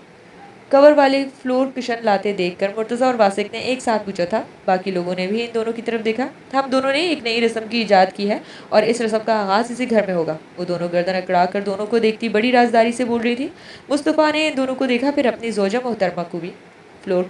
कवर वाले फ्लोर कुशन लाते देखकर मुर्तज़ा और वासिक ने एक साथ पूछा था। बाकी लोगों ने भी इन दोनों की तरफ देखा। हम दोनों ने एक नई रस्म की इजाद की है और इस रस्म का आगाज़ इसी घर में होगा। वो दोनों गर्दन अकड़ा कर दोनों को देखती बड़ी राजदारी से बोल रही थी। मुस्तफ़ा ने इन दोनों को देखा, फिर अपनी ज़ौजा मोहतरमा को भी। फ्लोर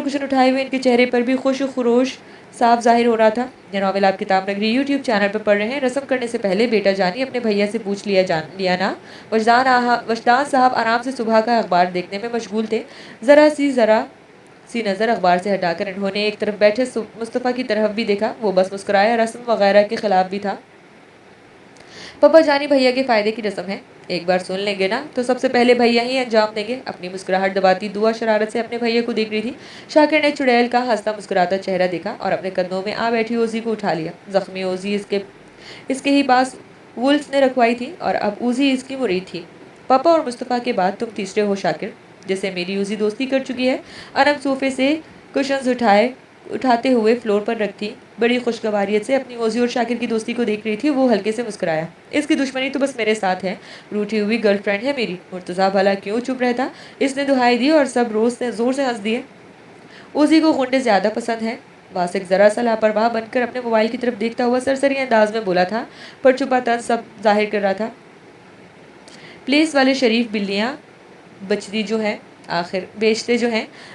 कुशन उठाए हुए इनके चेहरे पर भी खुश खरोश साफ जाहिर हो रहा था। ये नावल आप किताब नगरी यूट्यूब चैनल पर पढ़ रहे हैं। रस्म करने से पहले बेटा जानी अपने भैया से पूछ लिया ना। वजदान साहब आराम से सुबह का अखबार देखने में मशगूल थे। ज़रा सी नज़र अखबार से हटाकर इन्होंने एक तरफ बैठे मुस्तफ़ा की तरफ भी देखा। वो बस मुस्कुराया, रस्म वगैरह के खिलाफ भी था। पापा जानी भैया के फ़ायदे की रस्म है, एक बार सुन लेंगे ना तो सबसे पहले भैया ही अंजाम देंगे। अपनी मुस्कुराहट दबाती दुआ शरारत से अपने भैया को देख रही थी। शाकिर ने चुड़ैल का हंसता मुस्कुराता चेहरा देखा और अपने कदमों में आ बैठी ओजी को उठा लिया। जख्मी ओजी इसके ही पास वुल्फ ने रखवाई थी और अब ओजी इसकी मुरीद थी। पापा और मुस्तफ़ा के बाद तुम तीसरे हो शाकिर, जिससे मेरी ओजी दोस्ती कर चुकी है। अनम सोफे से कुशन्स उठाते हुए फ्लोर पर रखती बड़ी खुशगवारियत से अपनी ओजी और शाकिर की दोस्ती को देख रही थी। वो हल्के से मुस्कुराया। इसकी दुश्मनी तो बस मेरे साथ है, रूठी हुई गर्लफ्रेंड है मेरी। मुर्तज़ा भला क्यों चुप रहता? इसने दुहाई दी और सब जोर से हंस दिए। ओजी को गुंडे ज़्यादा पसंद है। वासिक ज़रा सा लापरवाह बनकर अपने मोबाइल की तरफ देखता हुआ सरसरी अंदाज में बोला था, पर छुपा तंज सब जाहिर कर रहा था। प्लेस वाले शरीफ बिल्लियाँ बेचते जो हैं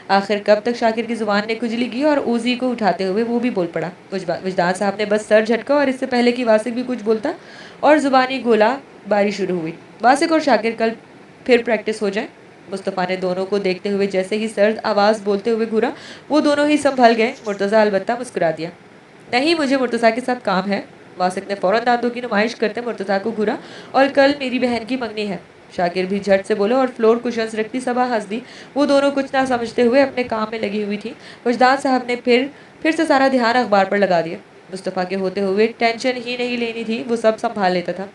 आखिर कब तक? शाकिर की ज़ुबान ने खुजली की और ओजी को उठाते हुए वो भी बोल पड़ा। वजदान साहब ने बस सर झटका और इससे पहले कि वासिक भी कुछ बोलता और ज़ुबानी गोला बारी शुरू हुई। वासिक और शाकिर कल फिर प्रैक्टिस हो जाए। मुस्तफ़ा ने दोनों को देखते हुए जैसे ही सर्द आवाज़ बोलते हुए घूरा, वो दोनों ही संभल गए। मुर्तज़ा अलबत्ता मुस्कुरा दिया। नहीं, मुझे मुर्तज़ा के साथ काम है। वासिक ने फ़ौरन दांतों की नुमाइश करते मुर्तज़ा को घूरा। और कल मेरी बहन की मंगनी है। शाकिर भी झट से बोला और फ्लोर कुशन्स रखती सबा हंस दी। वो दोनों कुछ ना समझते हुए अपने काम में लगी हुई थी। वजदान साहब ने फिर से सारा ध्यान अखबार पर लगा दिया। मुस्तफ़ा के होते हुए टेंशन ही नहीं लेनी थी, वो सब संभाल लेता था।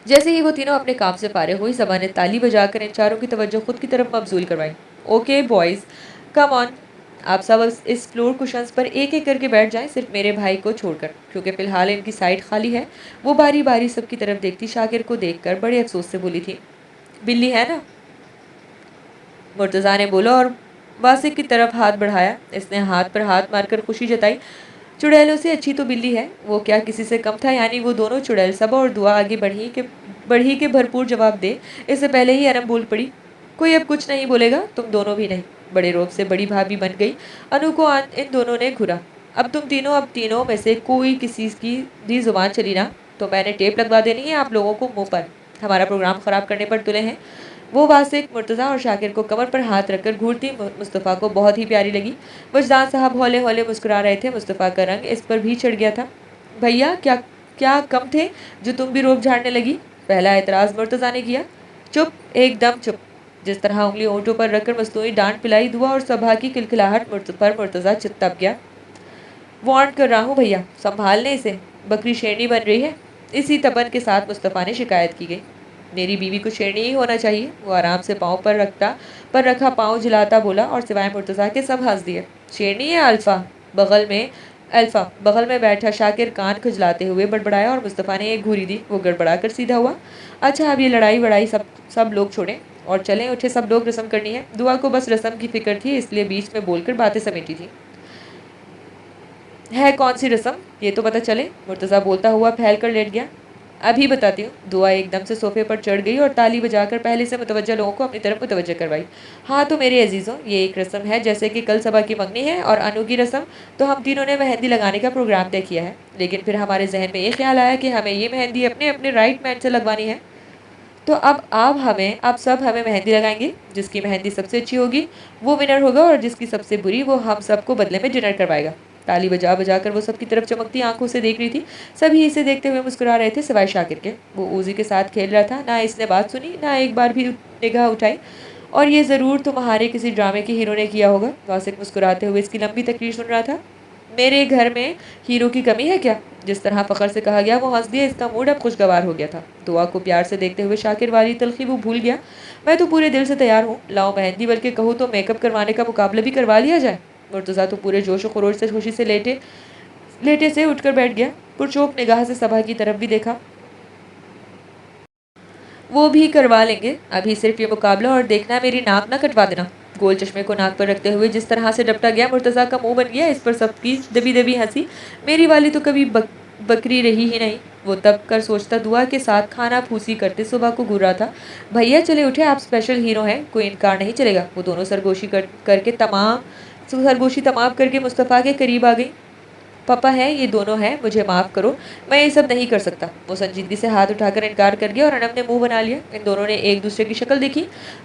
जैसे ही वो तीनों अपने काम से फारिग हुई, सबा ने ताली बजाकर इन चारों की तवज्जो खुद की तरफ मबजूल करवाई। ओके बॉयज़, कम ऑन, आप सब इस फ्लोर कुशन्स पर एक एक करके बैठ जाएं, सिर्फ मेरे भाई को छोड़कर, क्योंकि फ़िलहाल इनकी साइड खाली है। वो बारी बारी सबकी तरफ देखती शाकिर को देखकर बड़े अफसोस से बोली थी, बिल्ली है ना? मुर्तज़ा ने बोला और वासिक की तरफ हाथ बढ़ाया। इसने हाथ पर हाथ मारकर खुशी जताई। चुड़ैलों से अच्छी तो बिल्ली है, वो क्या किसी से कम था? यानी वो दोनों चुड़ैल। सबा और दुआ आगे बढ़ी के भरपूर जवाब दे, इससे पहले ही अनम बोल पड़ी, कोई अब कुछ नहीं बोलेगा, तुम दोनों भी नहीं। बड़े रोब से बड़ी भाभी बन गई। अनु को इन दोनों ने घुरा। अब तीनों में से कोई किसी की भी जुबान चली ना तो मैंने टेप लगवा देनी है आप लोगों को मुंह पर। हमारा प्रोग्राम ख़राब करने पर तुले हैं। वो वासिक, मुर्तज़ा और शाकिर को कमर पर हाथ रखकर घूरती मुस्तफ़ा को बहुत ही प्यारी लगी। वजदान साहब हौले हौले मुस्कुरा रहे थे। मुस्तफ़ा का रंग इस पर भी चढ़ गया था। भैया क्या कम थे जो तुम भी रोब झाड़ने लगी? पहला एतराज़ मुर्तज़ा ने किया। चुप, एकदम चुप। जिस तरह उंगली ओंठों पर रखकर मस्तूरी डांट पिलाई दुआ और सभा की किलखिलाहट पर मुर्तज़ा चित्तप गया। वार्न कर रहा हूँ भैया, संभाल लें इसे, बकरी शेरनी बन रही है। इसी तपन के साथ मुस्तफ़ा ने शिकायत की गई। मेरी बीवी को शेरनी ही होना चाहिए। वो आराम से पाँव पर रखा पाँव झुलाता बोला और सिवाय मुर्तज़ा के सब हंस दिए। शेरनी है अल्फा बगल में बैठा शाकिर कान खुजलाते हुए बड़बड़ाया और मुस्तफ़ा ने एक घूरी दी। वो गड़बड़ा कर सीधा हुआ। अच्छा, अब ये लड़ाई वड़ाई सब लोग छोड़ें और चलें। उठे सब लोग, रस्म करनी है। दुआ को बस रस्म की फिक्र थी, इसलिए बीच में बोलकर बातें समेटी थी। है कौन सी रस्म, ये तो पता चले। मुर्तज़ा बोलता हुआ फैल कर लेट गया। अभी बताती हूँ। दुआ एकदम से सोफे पर चढ़ गई और ताली बजाकर पहले से मुतवज्जा लोगों को अपनी तरफ मुतवज्जा करवाई। हाँ तो मेरे अजीज़ों, ये एक रस्म है, जैसे कि कल सबा की मंगनी है और अनु की रस्म। तो हम तीनों ने मेहंदी लगाने का प्रोग्राम तय किया है, लेकिन फिर हमारे जहन में ये ख्याल आया कि हमें ये मेहंदी अपने अपने राइट मैन से लगवानी है। तो अब सब हमें मेहंदी लगाएंगे। जिसकी मेहंदी सबसे अच्छी होगी वो विनर होगा और जिसकी सबसे बुरी वो हम सबको बदले में डिनर करवाएगा। ताली बजा बजा कर वो सबकी तरफ चमकती आंखों से देख रही थी। सभी इसे देखते हुए मुस्कुरा रहे थे सिवाय शाकिर के। वो ऊजी के साथ खेल रहा था। ना इसने बात सुनी, ना एक बार भी निगाह उठाई। और ये ज़रूर तुम्हारे किसी ड्रामे के हीरो ने किया होगा। वासिक मुस्कुराते हुए इसकी लंबी तकरीर सुन रहा था। मेरे घर में हीरो की कमी है क्या? जिस तरह फ़खर से कहा गया वो हंस दिया। इसका मूड अब खुशगवार हो गया था। दुआ को प्यार से देखते हुए शाकिर वाली तलखी वो भूल गया। मैं तो पूरे दिल से तैयार हूँ। लाओ मेहंदी, बल्कि कहूँ तो मेकअप करवाने का मुकाबला भी करवा लिया जाए। मुर्तज़ा तो पूरे जोश व खरोश से खुशी से लेटे से उठकर बैठ गया। पुरचोक निगाह से सभा की तरफ भी देखा। वो भी करवा लेंगे। अभी सिर्फ ये मुकाबला और देखना, मेरी नाक ना कटवा देना। गोल चश्मे को नाक पर रखते हुए जिस तरह से डपटा गया, मुर्तज़ा का मुंह बन गया। इस पर सबकी दबी दबी हंसी। मेरी वाली तो कभी बकरी रही ही नहीं। वो तब कर सोचता दुआ के साथ खाना फूसी करते सुबह को घूर रहा था। भैया चले उठे, आप स्पेशल हीरो हैं, कोई इनकार नहीं चलेगा। वो दोनों सरगोशी तमाम करके मुस्तफ़ा के करीब आ गई। पापा है, ये दोनों हैं, मुझे माफ़ करो, मैं ये सब नहीं कर सकता। वो संजीदगी से हाथ उठाकर इनकार कर गया और अनम ने मुंह बना लिया। इन दोनों ने एक दूसरे की शक्ल देखी।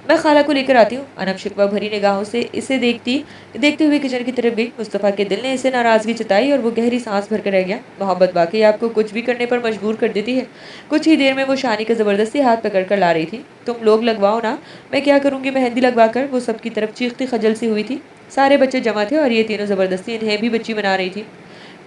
मैं खाला को लेकर आती हूँ। अनम शिकवा भरी निगाहों से इसे देखते हुए किचन की तरफ गई। मुस्तफ़ा के दिल ने इसे नाराज़गी जताई और वो गहरी सांस भर कर रह गया। मोहब्बत वाकई आपको कुछ भी करने पर मजबूर कर देती है। कुछ ही देर में वो शानी का ज़बरदस्ती हाथ पकड़ कर ला रही थी। तुम लोग लगवाओ ना, मैं क्या करूँगी मेहंदी लगवा कर। वो सबकी तरफ चीखती खजल सी हुई थी। सारे बच्चे जमा थे और ये तीनों ज़बरदस्ती इन्हें भी बच्ची बना रही थी।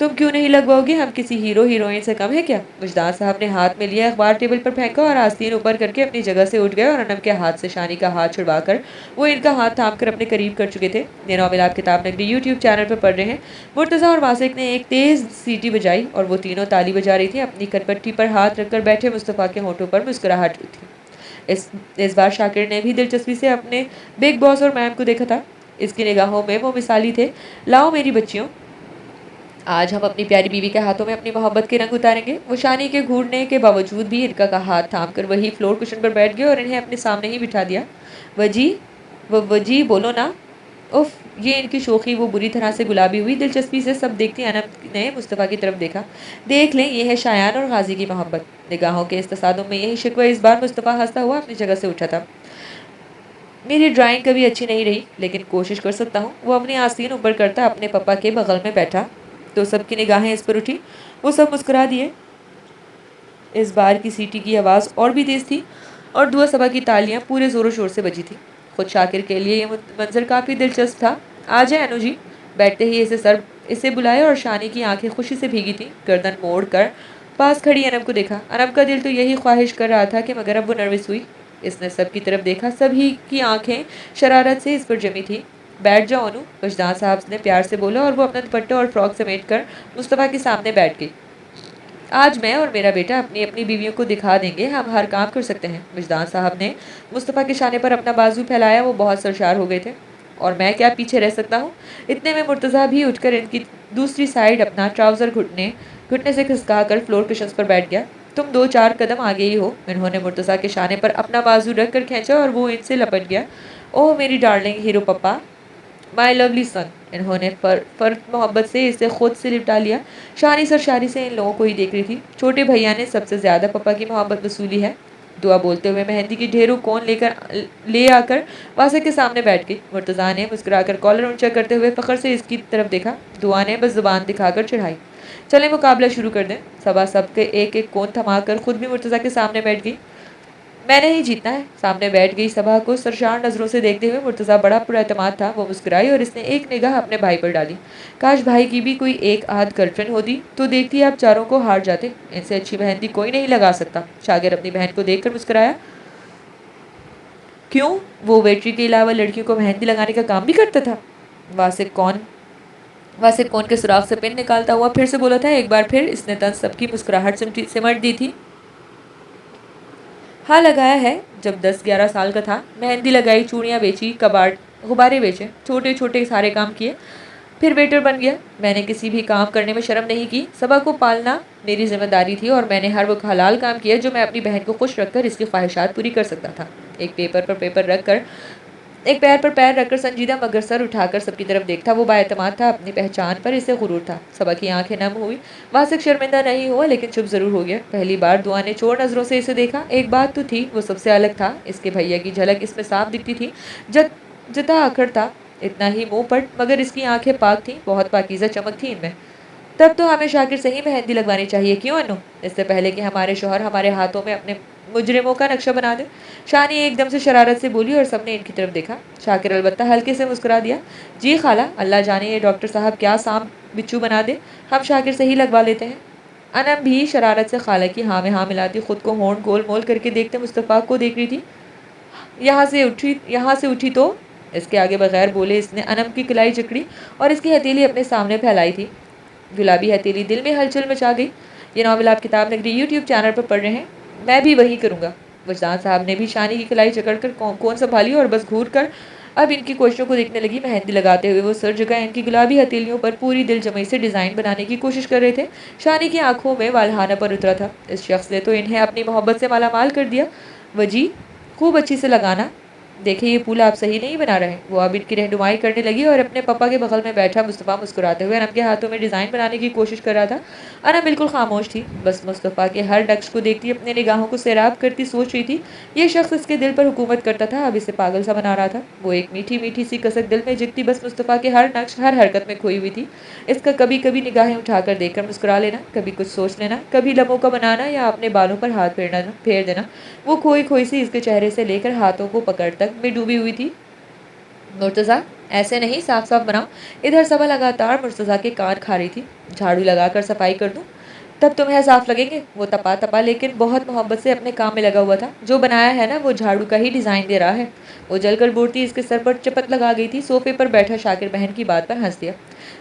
तुम क्यों नहीं लगवाओगे, हम किसी हीरो हीरोइन से कम है क्या? मुजदार साहब ने हाथ में लिया अखबार टेबल पर फेंका और आस्तीन ऊपर करके अपनी जगह से उठ गए और अनम के हाथ से शानी का हाथ छुड़वाकर वो इनका हाथ थाम कर अपने करीब कर चुके थे। ये नॉवेल आप किताब नगरी यूट्यूब चैनल पर पढ़ रहे हैं। मुर्तज़ा और वासिक ने एक तेज़ सीटी बजाई और वो तीनों ताली बजा रही थी। अपनी कनपट्टी पर हाथ रखकर बैठे मुस्तफ़ा के होठों पर मुस्कुराहट थी। इस बार शाकिर ने भी दिलचस्पी से अपने बिग बॉस और मैम को देखा था। इसकी निगाहों में वो मिसाली थे। लाओ मेरी बच्चियों, आज हम अपनी प्यारी बीवी के हाथों में अपनी मोहब्बत के रंग उतारेंगे। वो शानी के घूरने के बावजूद भी इनका का हाथ थाम कर वही फ्लोर कुशन पर बैठ गए और इन्हें अपने सामने ही बिठा दिया। वजी वजी बोलो ना। उफ, ये इनकी शोखी वो बुरी तरह से गुलाबी हुई। दिलचस्पी से सब देखती अनम ने मुस्तफ़ा की तरफ देखा। देख लें, ये है शायान और गाजी की मोहब्बत। निगाहों के इस तसादुम में यही शिकवा। इस बार मुस्तफ़ा हंसता हुआ अपनी जगह से उठा था। मेरी ड्राइंग कभी अच्छी नहीं रही, लेकिन कोशिश कर सकता हूँ। वो अपनी आस्तीन ऊपर करता अपने पापा के बगल में बैठा। तो सबकी निगाहें इस पर उठी। वो सब मुस्कुरा दिए। इस बार की सीटी की आवाज़ और भी तेज़ थी और दुआ सभा की तालियां पूरे ज़ोरों शोर से बजी थी। खुद शाकिर के लिए ये मंजर काफ़ी दिलचस्प था। आ जाए अनु जी। बैठते ही इसे बुलाया और शानी की आंखें खुशी से भीगी थी। गर्दन मोड़ कर पास खड़ी अनम को देखा। अनम का दिल तो यही ख्वाहिश कर रहा था कि मगर अब वो नर्वस हुई। इसने सबकी तरफ देखा। सभी की आंखें शरारत से इस पर जमी थी। बैठ जाओ अनु, वजदान साहब ने प्यार से बोला और वो अपना दुपट्टा और फ्रॉक समेट कर मुस्तफ़ा के सामने बैठ गई। आज मैं और मेरा बेटा अपनी अपनी बीवियों को दिखा देंगे हम हर काम कर सकते हैं। वजदान साहब ने मुस्तफ़ा के शाने पर अपना बाजू फैलाया। वो बहुत सरशार हो गए थे। और मैं क्या पीछे रह सकता हूँ? इतने में मुर्तज़ा भी उठकर इनकी दूसरी साइड अपना ट्राउज़र घुटने से खिसका कर फ्लोर कुशन्स पर बैठ गया। तुम 2-4 कदम आगे ही हो। इन्होंने मुर्तज़ा के शाने पर अपना बाजू रख कर खींचा और वो इनसे लपट गया। ओह मेरी डार्लिंग हीरो पप्पा, माय लवली सन। इन्होंने फर्क मोहब्बत से इसे खुद से लिपटा लिया। शानी सरशारी से इन लोगों को ही देख रही थी। छोटे भैया ने सबसे ज़्यादा पापा की मोहब्बत वसूली है। दुआ बोलते हुए मेहंदी की ढेरों कोन ले आकर वासिक के सामने बैठ गई। मुर्तज़ा ने मुस्कुराकर कॉलर ऊंचा करते हुए फ़ख्र से इसकी तरफ देखा। दुआ ने बस ज़ुबान दिखाकर चढ़ाई। चले मुकाबला शुरू कर दें। सबा सबके एक एक कोन थमा कर खुद भी मुर्तज़ा के सामने बैठ गई। मैंने ही जीतना है। सामने बैठ गई सबा को सरशार नजरों से देखते हुए मुर्तज़ा बड़ा पुरएतमाद था। वो मुस्कुराई और इसने एक निगाह अपने भाई पर डाली। काश भाई की भी कोई एक आध गर्लफ्रेंड होती तो देखती आप चारों को हार जाते। इनसे अच्छी मेहंदी कोई नहीं लगा सकता। शागिर अपनी बहन को देखकर मुस्कुराया। क्यों, वो वेटरी के अलावा लड़कियों को मेहंदी लगाने का काम भी करता था? वासिक कौन के सुराख से पेन निकालता हुआ फिर से बोला था। एक बार फिर इसने तंज सबकी मुस्कुराहट सिमट दी थी। हाँ, लगाया है। जब 10-11 साल का था मेहंदी लगाई, चूड़ियाँ बेची, कबाड़ गुब्बारे बेचे, छोटे छोटे सारे काम किए। फिर वेटर बन गया। मैंने किसी भी काम करने में शर्म नहीं की। सबा को पालना मेरी जिम्मेदारी थी और मैंने हर वो हलाल काम किया जो मैं अपनी बहन को खुश रखकर इसकी ख्वाहिशात पूरी कर सकता था। एक पैर पर पैर रखकर संजीदा मगर सर उठाकर सबकी तरफ देखता। वो बाएतमाद था, अपनी पहचान पर इसे गुरूर था। सबा की आंखें नम हुई। वासिक शर्मिंदा नहीं हुआ लेकिन चुप जरूर हो गया। पहली बार दुआ ने चोर नजरों से इसे देखा। एक बात तो थी, वो सबसे अलग था। इसके भैया की झलक इसमें साफ दिखती थी। जता अखड़ था, इतना ही मुंह पट, मगर इसकी आंखें पाक थी, बहुत पाकीज़ा चमक थी इनमें। तब तो हमें शाकिर से ही मेहंदी लगवानी चाहिए, क्यों अनु? इससे पहले कि हमारे शौहर हमारे हाथों में अपने मुजरिमों का नक्शा बना दे। शानी एकदम से शरारत से बोली और सबने इनकी तरफ देखा। शाकिर अलबत्ता हल्के से मुस्कुरा दिया। जी खाला, अल्लाह जाने ये डॉक्टर साहब क्या सांप बिच्छू बना दे। हम शाकिर से ही लगवा लेते हैं। अनम भी शरारत से खाला की हाँ में हाँ मिलाती खुद को होंठ गोल मोल करके देखते मुस्तफ़ा को देख रही थी। यहाँ से उठी तो इसके आगे बगैर बोले इसने अनम की कलाई जकड़ी और इसकी हथेली अपने सामने फैलाई थी। गुलाबी हथेली दिल में हलचल मचा गई। ये नावल आप किताब नगरी यूट्यूब चैनल पर पढ़ रहे हैं। मैं भी वही करूँगा। वजदान साहब ने भी शानी की कलाई जकड़कर कौन संभाली और बस घूर कर अब इनकी कोशिशों को देखने लगी। मेहंदी लगाते हुए वो सर जगह इनकी गुलाबी हथेलियों पर पूरी दिल जमई से डिज़ाइन बनाने की कोशिश कर रहे थे। शानी की आंखों में वालहाना पर उतरा था। इस शख्स ने तो इन्हें अपनी मोहब्बत से मालामाल कर दिया। वजी, खूब अच्छी से लगाना। देखिए ये पुल आप सही नहीं बना रहे। वो अब इनकी रहनुमाई करने लगी और अपने पापा के बगल में बैठा मुस्तफ़ा मुस्कुराते हुए अनम के हाथों में डिज़ाइन बनाने की कोशिश कर रहा था। अनम बिल्कुल खामोश थी, बस मुस्तफ़ा के हर नक्श को देखती अपने निगाहों को सैराब करती सोच रही थी। ये शख्स इसके दिल पर हुकूमत करता था, अब इसे पागल सा बना रहा था। वो एक मीठी मीठी सी कसक दिल में जितनी बस मुस्तफ़ा के हर नक्श हर हरकत में खोई हुई थी। इसका कभी कभी निगाहें उठाकर देखकर मुस्कुरा लेना, कभी कुछ सोच लेना, कभी लबों का बनाना या अपने बालों पर हाथ फेर देना। वो खोई खोई सी इसके चेहरे से लेकर हाथों को पकड़ तक में डूबी हुई थी। मुर्तज़ा, ऐसे नहीं, साफ साफ बनाओ। इधर सबा लगातार मुर्तज़ा के कान खा रही थी। झाड़ू लगाकर सफाई कर दूं तब तुम्हें साफ लगेंगे। वो तपा तपा लेकिन बहुत मोहब्बत से अपने काम में लगा हुआ था। जो बनाया है ना वो झाड़ू का ही डिज़ाइन दे रहा है। वो जलकर बोलती इसके सर पर चपत लगा गई थी। सोफे पर बैठा शाकिर बहन की बात पर हंस दिया।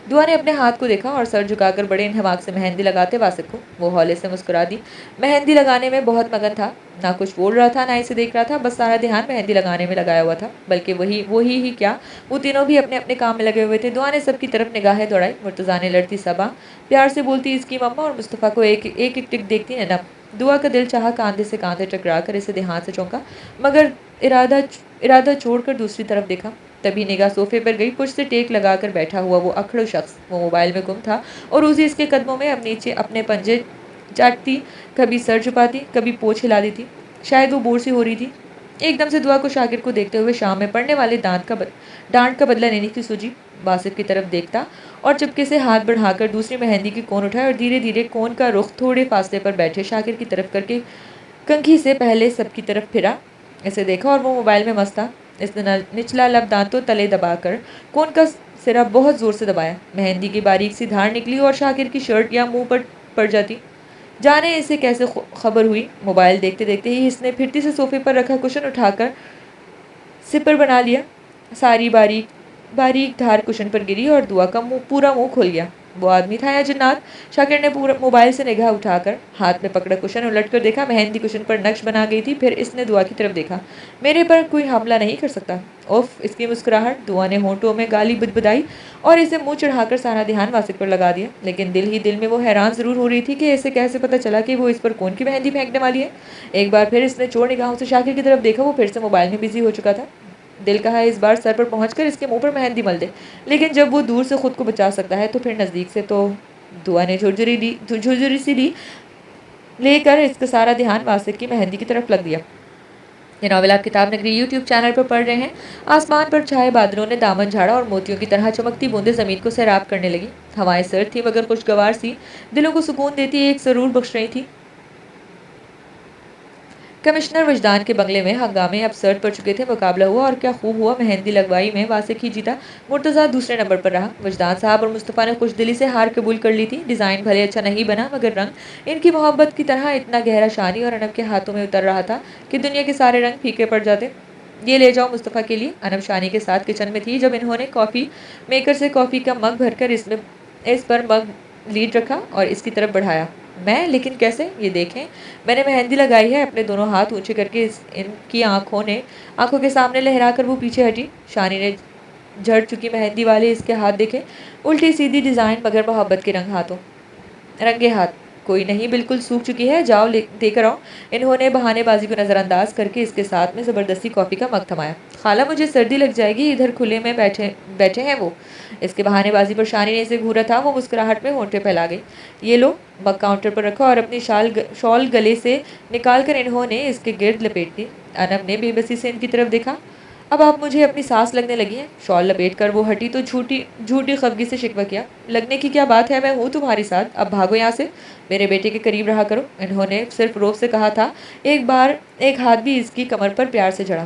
दुआ ने अपने हाथ को देखा और सर झुकाकर बड़े इंहमाक से मेहंदी लगाते वासिक को वो हौले से मुस्कुरा दी। मेहंदी लगाने में बहुत मगन था, ना कुछ बोल रहा था ना इसे देख रहा था, बस सारा ध्यान मेहंदी लगाने में लगाया हुआ था। बल्कि वही ही क्या, वो तीनों भी अपने अपने काम में लगे हुए थे। दुआ ने सबकी तरफ निगाहें दौड़ाई। मुर्तज़ा ने लड़ती सबा प्यार से बोलती इसकी मम्मा और मुस्तफ़ा को एक एक टिक देखती ननम। दुआ का दिल चाहा कांधे से कांधे टकरा कर इसे ध्यान से चौंका, मगर इरादा इरादा छोड़कर दूसरी तरफ देखा। तभी निगाह सोफे पर गई। कुछ से टेक लगाकर बैठा हुआ वो अखड़ो शख्स वो मोबाइल में गुम था और उसी इसके कदमों में अब नीचे अपने पंजे चाटती, कभी सर छुपाती, कभी पोछ हिला देती। शायद वो बोर सी हो रही थी। एकदम से दुआ को शागिर को देखते हुए शाम में पड़ने वाले डांट का बदला लेने की सूझी। वासिफ की तरफ देखता और चुपके से हाथ बढ़ाकर दूसरी मेहंदी की कोन उठाए और धीरे धीरे कोन का रुख थोड़े फासले पर बैठे शाकिर की तरफ करके कंघी से पहले सबकी तरफ फिरा। इसे देखा और वो मोबाइल में मस्त था। इसने निचला लब दांतों तले दबाकर कोन का सिरा बहुत जोर से दबाया। मेहंदी की बारीक सी धार निकली और शाकिर की शर्ट या मुंह पर पड़ जाती। जाने इसे कैसे खबर हुई। मोबाइल देखते देखते ही इसने फिरती से सोफे पर रखा कुशन उठाकर सिपर बना लिया। सारी बारीक बारीक धार कुशन पर गिरी और दुआ का पूरा मुंह खुल गया। वो आदमी था या जिन्नात? शाकिर ने पूरा मोबाइल से निगाह उठाकर हाथ में पकड़ा कुशन उलट कर देखा। मेहंदी कुशन पर नक्श बना गई थी। फिर इसने दुआ की तरफ देखा। मेरे पर कोई हमला नहीं कर सकता। उफ, इसकी मुस्कुराहट। दुआ ने होंठों में गाली बुदबुदाई और इसे मुंह चढ़ाकर सारा ध्यान वासिक पर लगा दिया। लेकिन दिल ही दिल में वो हैरान जरूर हो रही थी कि इसे कैसे पता चला कि वो इस पर कौन की मेहंदी फेंकने वाली है। एक बार फिर इसने चोर निगाहों से शाकिर की तरफ देखा। वो फिर से मोबाइल में बिजी हो चुका था। दिल कहा इस बार सर पर पहुंचकर इसके मुंह पर मेहंदी मल दे, लेकिन जब वो दूर से खुद को बचा सकता है तो फिर नज़दीक से तो। दुआ ने झुरझुरी सी ली लेकर इसका सारा ध्यान वासिक की मेहंदी की तरफ लग दिया। ये नावल आप किताब नगरी यूट्यूब चैनल पर पढ़ रहे हैं। आसमान पर छाए बादलों ने दामन झाड़ा और मोतियों की तरह चमकती बूंदें जमीन को सैराब करने लगी। हवाएं सर्द थी मगर खुशगवार सी, दिलों को सुकून देती एक सरूर बख्श रही थी। कमिश्नर वजदान के बंगले में हंगामे अब सर्द पड़ चुके थे। मुकाबला हुआ और क्या खूब हुआ। मेहंदी लगवाई में वासिक ही जीता। मुर्तज़ा दूसरे नंबर पर रहा। वजदान साहब और मुस्तफ़ा ने खुशदिली से हार कबूल कर ली थी। डिज़ाइन भले अच्छा नहीं बना मगर रंग इनकी मोहब्बत की तरह इतना गहरा शानी और अनब के हाथों में उतर रहा था कि दुनिया के सारे रंग फीके पड़ जाते। ये ले जाओ मुस्तफ़ा के लिए। अनब शानी के साथ किचन में थी जब इन्होंने कॉफ़ी मेकर से कॉफ़ी का मग भरकर इस पर मग लीड रखा और इसकी तरफ बढ़ाया। मैं? लेकिन कैसे? ये देखें। मैंने मेहंदी लगाई है। अपने दोनों हाथ ऊंचे करके इनकी आंखों के सामने लहराकर वो पीछे हटी। शानी ने झड़ चुकी मेहंदी वाले इसके हाथ देखे। उल्टी सीधी डिज़ाइन मगर मोहब्बत के रंगे हाथ। कोई नहीं, बिल्कुल सूख चुकी है। जाओ देकर आओ। इन्होंने बहानेबाजी को नज़रअंदाज करके इसके साथ में ज़बरदस्ती कॉफ़ी का मग थमाया। खाला मुझे सर्दी लग जाएगी, इधर खुले में बैठे बैठे हैं वो। इसके बहानेबाजी पर शानी ने इसे घूरा था। वो मुस्कुराहट में होंठे फैला गई। ये लो। मग काउंटर पर रखा और अपनी शॉल गले से निकालकर इन्होंने इसके गिर्द लपेट दी। अनब ने बेबसी से इनकी तरफ देखा। अब आप मुझे अपनी सांस लगने लगी है। शॉल लपेट कर वो हटी तो झूठी झूठी खफगी से शिकवा किया। लगने की क्या बात है, मैं हूँ तुम्हारे साथ। अब भागो यहाँ से। मेरे बेटे के करीब रहा करो। इन्होंने सिर्फ रोब से कहा था। एक बार एक हाथ भी इसकी कमर पर प्यार से जड़ा।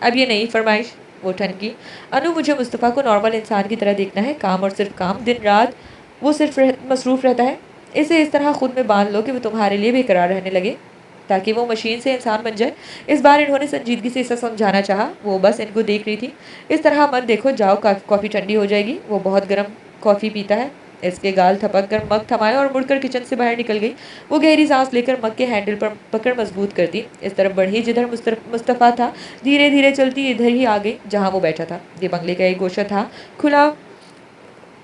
अब ये नई फरमाइश। वो ठनकी। अनु, मुझे मुस्तफ़ा को नॉर्मल इंसान की तरह देखना है। काम और सिर्फ काम। दिन रात वो सिर्फ मसरूफ़ रहता है। इसे इस तरह खुद में बांध लो कि वो तुम्हारे लिए बेकरार रहने लगे ताकि वो मशीन से इंसान बन जाए। इस बार इन्होंने संजीदगी से इसे समझाना चाहा। वो बस इनको देख रही थी। इस तरह मत देखो। जाओ, कॉफ़ी ठंडी हो जाएगी। वो बहुत गर्म कॉफ़ी पीता है। इसके गाल थपक कर मग थमाया और मुड़कर किचन से बाहर निकल गई। वो गहरी सांस लेकर मग के हैंडल पर पकड़ मजबूत कर दी। इस तरफ बढ़ी जिधर मुस्तफ़ा था। धीरे धीरे चलती इधर ही आ गई जहाँ वो बैठा था। ये बंगले का एक गोशा था। खुला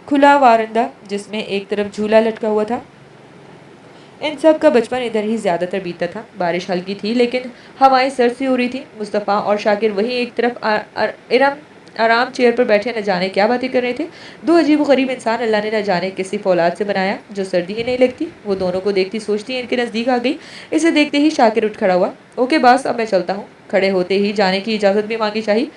खुला वारंदा जिसमें एक तरफ झूला लटका हुआ था। इन सब का बचपन इधर ही ज़्यादातर बीता था। बारिश हल्की थी लेकिन हवाएं सर्द सी हो रही थी। मुस्तफ़ा और शाकिर वहीं एक तरफ आराम चेयर पर बैठे न जाने क्या बातें कर रहे थे। दो अजीब गरीब इंसान अल्लाह ने न जाने किसी फौलाद से बनाया जो सर्दी ही नहीं लगती। वो दोनों को देखती सोचती इनके नज़दीक आ गई। इसे देखते ही शाकिर उठ खड़ा हुआ। ओके बस, अब मैं चलता हूँ। खड़े होते ही जाने की इजाज़त भी मांगी चाहिए।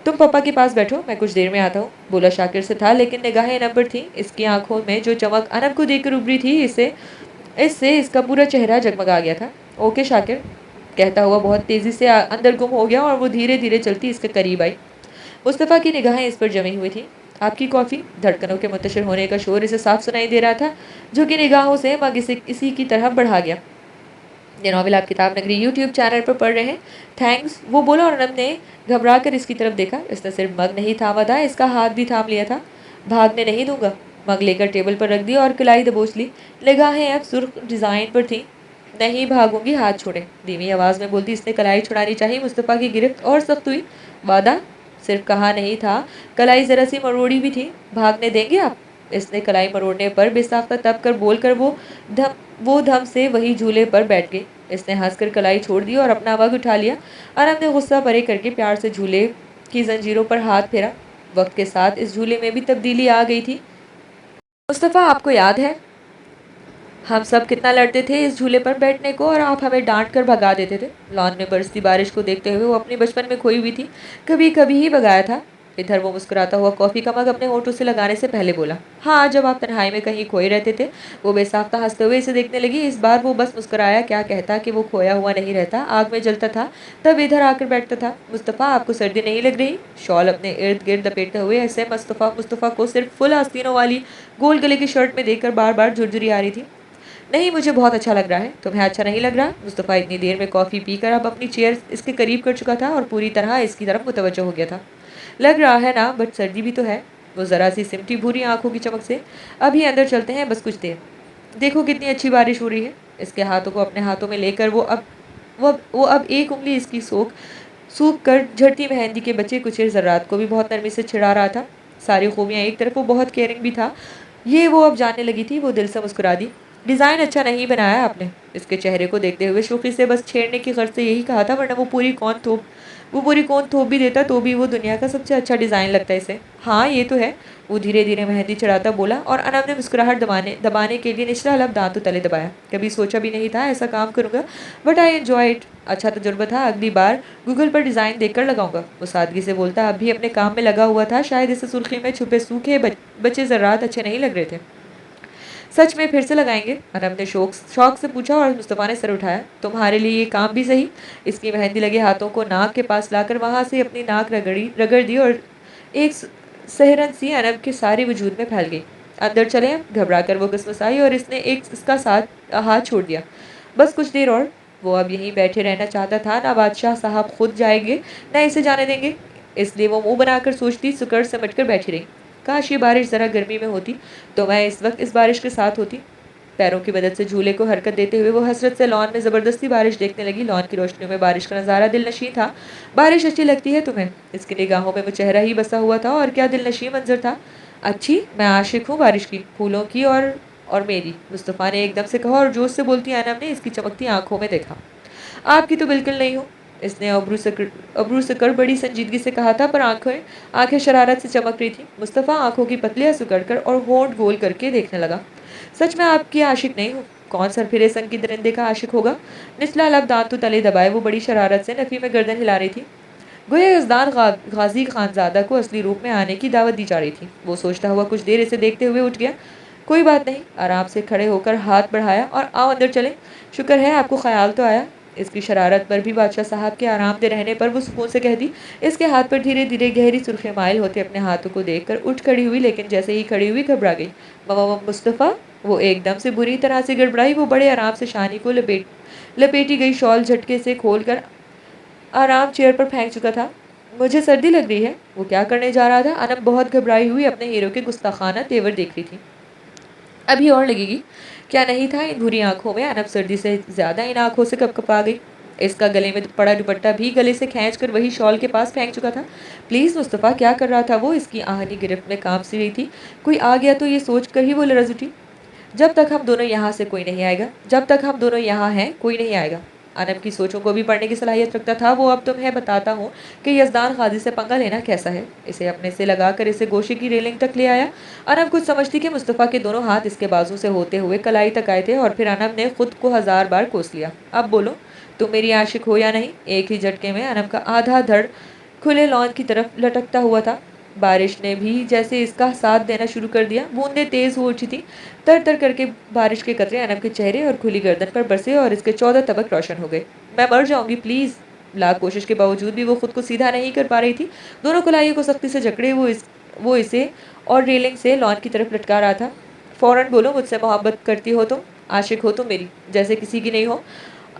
तुम पापा के पास बैठो, मैं कुछ देर में आता हूँ, बोला शाकिर से था लेकिन निगाहें अनब पर थी। इसकी आंखों में जो चमक अनब को देखकर उभरी थी इससे इसका पूरा चेहरा जगमगा गया था। ओके शाकिर, कहता हुआ बहुत तेज़ी से अंदर गुम हो गया और वो धीरे धीरे चलती इसके करीब आई। मुस्तफ़ा की निगाहें इस पर जमी हुई थी। आपकी कॉफ़ी। धड़कनों के मुंतशिर होने का शोर इसे साफ सुनाई दे रहा था जो कि निगाहों से मग इसी की तरह बढ़ा गया। ये नॉवल आप किताब नगरी यूट्यूब चैनल पर पढ़ रहे हैं। थैंक्स, वो बोला और अनब ने घबरा कर इसकी तरफ देखा। इसने सिर्फ मग नहीं थामा था, इसका हाथ भी थाम लिया था। भागने नहीं दूंगा। मग लेकर टेबल पर रख दिया और कलाई दबोच ली। निगाहें अब सुर्ख डिज़ाइन पर थी। नहीं भागूंगी, हाथ छोड़े, धीमी आवाज़ में बोलती इसने कलाई छुड़ानी चाहिए। मुस्तफ़ा की गिरफ्त और सख्त हुई। वादा? सिर्फ कहा नहीं था, कलाई ज़रा सी मरोड़ी भी थी। भागने देंगे आप? इसने कलाई मरोड़ने पर बेसाख्ता तब कर बोल कर वो धम से वही झूले पर बैठ गई। इसने हंसकर कलाई छोड़ दी और अपना वग उठा लिया। अनब ने गुस्सा परे करके प्यार से झूले की जंजीरों पर हाथ फेरा। वक्त के साथ इस झूले में भी तब्दीली आ गई थी। मुस्तफ़ा, आपको याद है हम सब कितना लड़ते थे इस झूले पर बैठने को और आप हमें डांट कर भगा देते थे। लॉन में बरसती बारिश को देखते हुए वो अपने बचपन में खोई हुई थी। कभी कभी ही भगाया था। इधर वो मुस्कुराता हुआ कॉफ़ी का मग अपने होठों से लगाने से पहले बोला। हाँ, जब आप तन्हाई में कहीं खोए रहते थे। वो बेसाख्ता हंसते हुए इसे देखने लगी। इस बार वो बस मुस्कुराया। क्या कहता कि वो खोया हुआ नहीं रहता, आग में जलता था तब इधर आकर बैठता था। मुस्तफ़ा, आपको सर्दी नहीं लग रही? शॉल अपने इर्द गिर्द लपेटते हुए ऐसे मुस्तफ़ा को सिर्फ फुल आस्तीनों वाली गोल गले की शर्ट में देखकर बार बार झुरझुरी आ रही थी। नहीं, मुझे बहुत अच्छा लग रहा है। तुम्हें अच्छा नहीं लग रहा? मुस्तफ़ा इतनी देर में कॉफ़ी पीकर अब अपनी चेयर इसके करीब कर चुका था और पूरी तरह इसकी तरफ मुतवज्जो हो गया था। लग रहा है ना, बट सर्दी भी तो है। वो ज़रा सी सिमटी भूरी आंखों की चमक से। अभी अंदर चलते हैं, बस कुछ देर। देखो कितनी अच्छी बारिश हो रही है। इसके हाथों को अपने हाथों में लेकर वो अब एक उंगली इसकी सूख कर झड़ती मेहंदी के बचे कुचेर ज़र्रात को भी बहुत नरमी से छिड़ा रहा था। सारी खूबियाँ एक तरफ, वो बहुत केयरिंग भी था। ये वो अब जानने लगी थी। वो दिल से मुस्कुरा दी। डिज़ाइन अच्छा नहीं बनाया आपने। इसके चेहरे को देखते हुए शोखी से बस छेड़ने की गर्ज से यही कहा था, वरना वो पूरी कौन थोप भी देता तो भी वो दुनिया का सबसे अच्छा डिज़ाइन लगता है इसे। हाँ, ये तो है। वो धीरे धीरे मेहंदी चढ़ाता बोला और अनब ने मुस्कुराहट दबाने के लिए निचला लब दांतों तले दबाया। कभी सोचा भी नहीं था ऐसा काम करूँगा, बट आई एंजॉय इट। अच्छा तजुर्बा था। अगली बार गूगल पर डिज़ाइन देखकर लगाऊंगा। वो सादगी से बोलता अब भी अपने काम में लगा हुआ था। शायद इसे सुर्खी में छुपे सूखे बचे ज़र्रात अच्छे नहीं लग रहे थे। सच में फिर से लगाएंगे? अनम ने शौक से पूछा और मुस्तफ़ा ने सर उठाया। तुम्हारे लिए ये काम भी सही। इसकी मेहंदी लगे हाथों को नाक के पास लाकर वहाँ से अपनी नाक रगड़ दी और एक सहरन सी अनम के सारे वजूद में फैल गई। अंदर चले, घबरा कर वो कसमसाई और इसने इसका साथ हाथ छोड़ दिया। बस कुछ देर और। वो अब यहीं बैठे रहना चाहता था। ना बादशाह साहब खुद जाएंगे, ना इसे जाने देंगे। इसलिए वो मुंह बनाकर सोचती, सुकड़ समझ कर बैठी रही। काश ये बारिश ज़रा गर्मी में होती तो मैं इस वक्त इस बारिश के साथ होती। पैरों की मदद से झूले को हरकत देते हुए वो हसरत से लॉन में ज़बरदस्ती बारिश देखने लगी। लॉन की रोशनी में बारिश का नज़ारा दिलनशी था। बारिश अच्छी लगती है तुम्हें? इसकी निगाहों में वो चेहरा ही बसा हुआ था और क्या दिलनशी मंजर था। अच्छी? मैं आशिक हूँ बारिश की, फूलों की और मेरी, मुस्तफ़ा ने एकदम से कहा और जोश से बोलती अनम ने इसकी चमकती आंखों में देखा। आपकी तो बिल्कुल नहीं हो, इसने अबरू से कर बड़ी संजीदगी से कहा था, पर आंखें आंखें शरारत से चमक रही थी। मुस्तफ़ा आंखों की पतलियां सुकड़कर और होंठ गोल करके देखने लगा। सच में आपकी आशिक नहीं हूँ। कौन सरफिरे संग की दरिंदे का आशिक होगा? निचला लब दांतों तले दबाए वो बड़ी शरारत से नफ़ी में गर्दन हिला रही थी। गोया यजदान गाजी खानजादा को असली रूप में आने की दावत दी जा रही थी। वो सोचता हुआ कुछ देर इसे देखते हुए उठ गया। कोई बात नहीं, आराम से खड़े होकर हाथ बढ़ाया और आओ अंदर चले। शुक्र है आपको ख्याल तो आया। इसकी शरारत पर भी बादशाह साहब के आराम दे रहने पर वो सुकून से कहती। इसके हाथ पर धीरे धीरे गहरी सुर्खियां माइल होते अपने हाथों को देखकर उठ खड़ी हुई, लेकिन जैसे ही खड़ी हुई घबरा गई। ममा मुस्तफ़ा, वो एकदम से बुरी तरह से गड़बड़ाई। वो बड़े आराम से शानी को लपेटी गई शॉल झटके से खोलकर आराम चेयर पर फेंक चुका था। मुझे सर्दी लग रही है। वो क्या करने जा रहा था? अनम बहुत घबराई हुई अपने हीरो के गुस्ताखाना तेवर देख रही थी। अभी और लगेगी। क्या नहीं था इन भूरी आंखों में? अनब सर्दी से ज्यादा इन आंखों से कपकपा गई। इसका गले में पड़ा दुपट्टा भी गले से खींच कर वही शॉल के पास फेंक चुका था। प्लीज मुस्तफ़ा, क्या कर रहा था वो? इसकी आहनी गिरफ्त में कांप सी रही थी। कोई आ गया तो ये सोच कर ही वो लरज उठी। जब तक हम दोनों यहाँ से कोई नहीं आएगा, जब तक हम दोनों यहाँ हैं कोई नहीं आएगा। अनम की सोचों को भी पढ़ने की सलाहियत रखता था वो। अब तुम्हें बताता हूँ कि यजदान गाजी से पंगा लेना कैसा है। इसे अपने से लगाकर इसे गोशे की रेलिंग तक ले आया। अनम कुछ समझती कि मुस्तफ़ा के दोनों हाथ इसके बाजू से होते हुए कलाई तक आए थे और फिर अनम ने खुद को 1000 बार कोस लिया। अब बोलो, तुम मेरी आशिक हो या नहीं? एक ही झटके में अनम का आधा धड़ खुले लॉन की तरफ लटकता हुआ था। बारिश ने भी जैसे इसका साथ देना शुरू कर दिया। बूंदें तेज हो उठी थी। तर तर करके बारिश के कतरे अनम के चेहरे और खुली गर्दन पर बरसे और इसके 14 तबक रोशन हो गए। मैं मर जाऊंगी प्लीज। लाख कोशिश के बावजूद भी वो खुद को सीधा नहीं कर पा रही थी। दोनों कलाइयों को सख्ती से जकड़े वो इसे और रेलिंग से लॉन की तरफ लटका रहा था। फौरन बोलो, मुझसे मोहब्बत करती हो तुम? आशिक हो तुम मेरी, जैसे किसी की नहीं हो?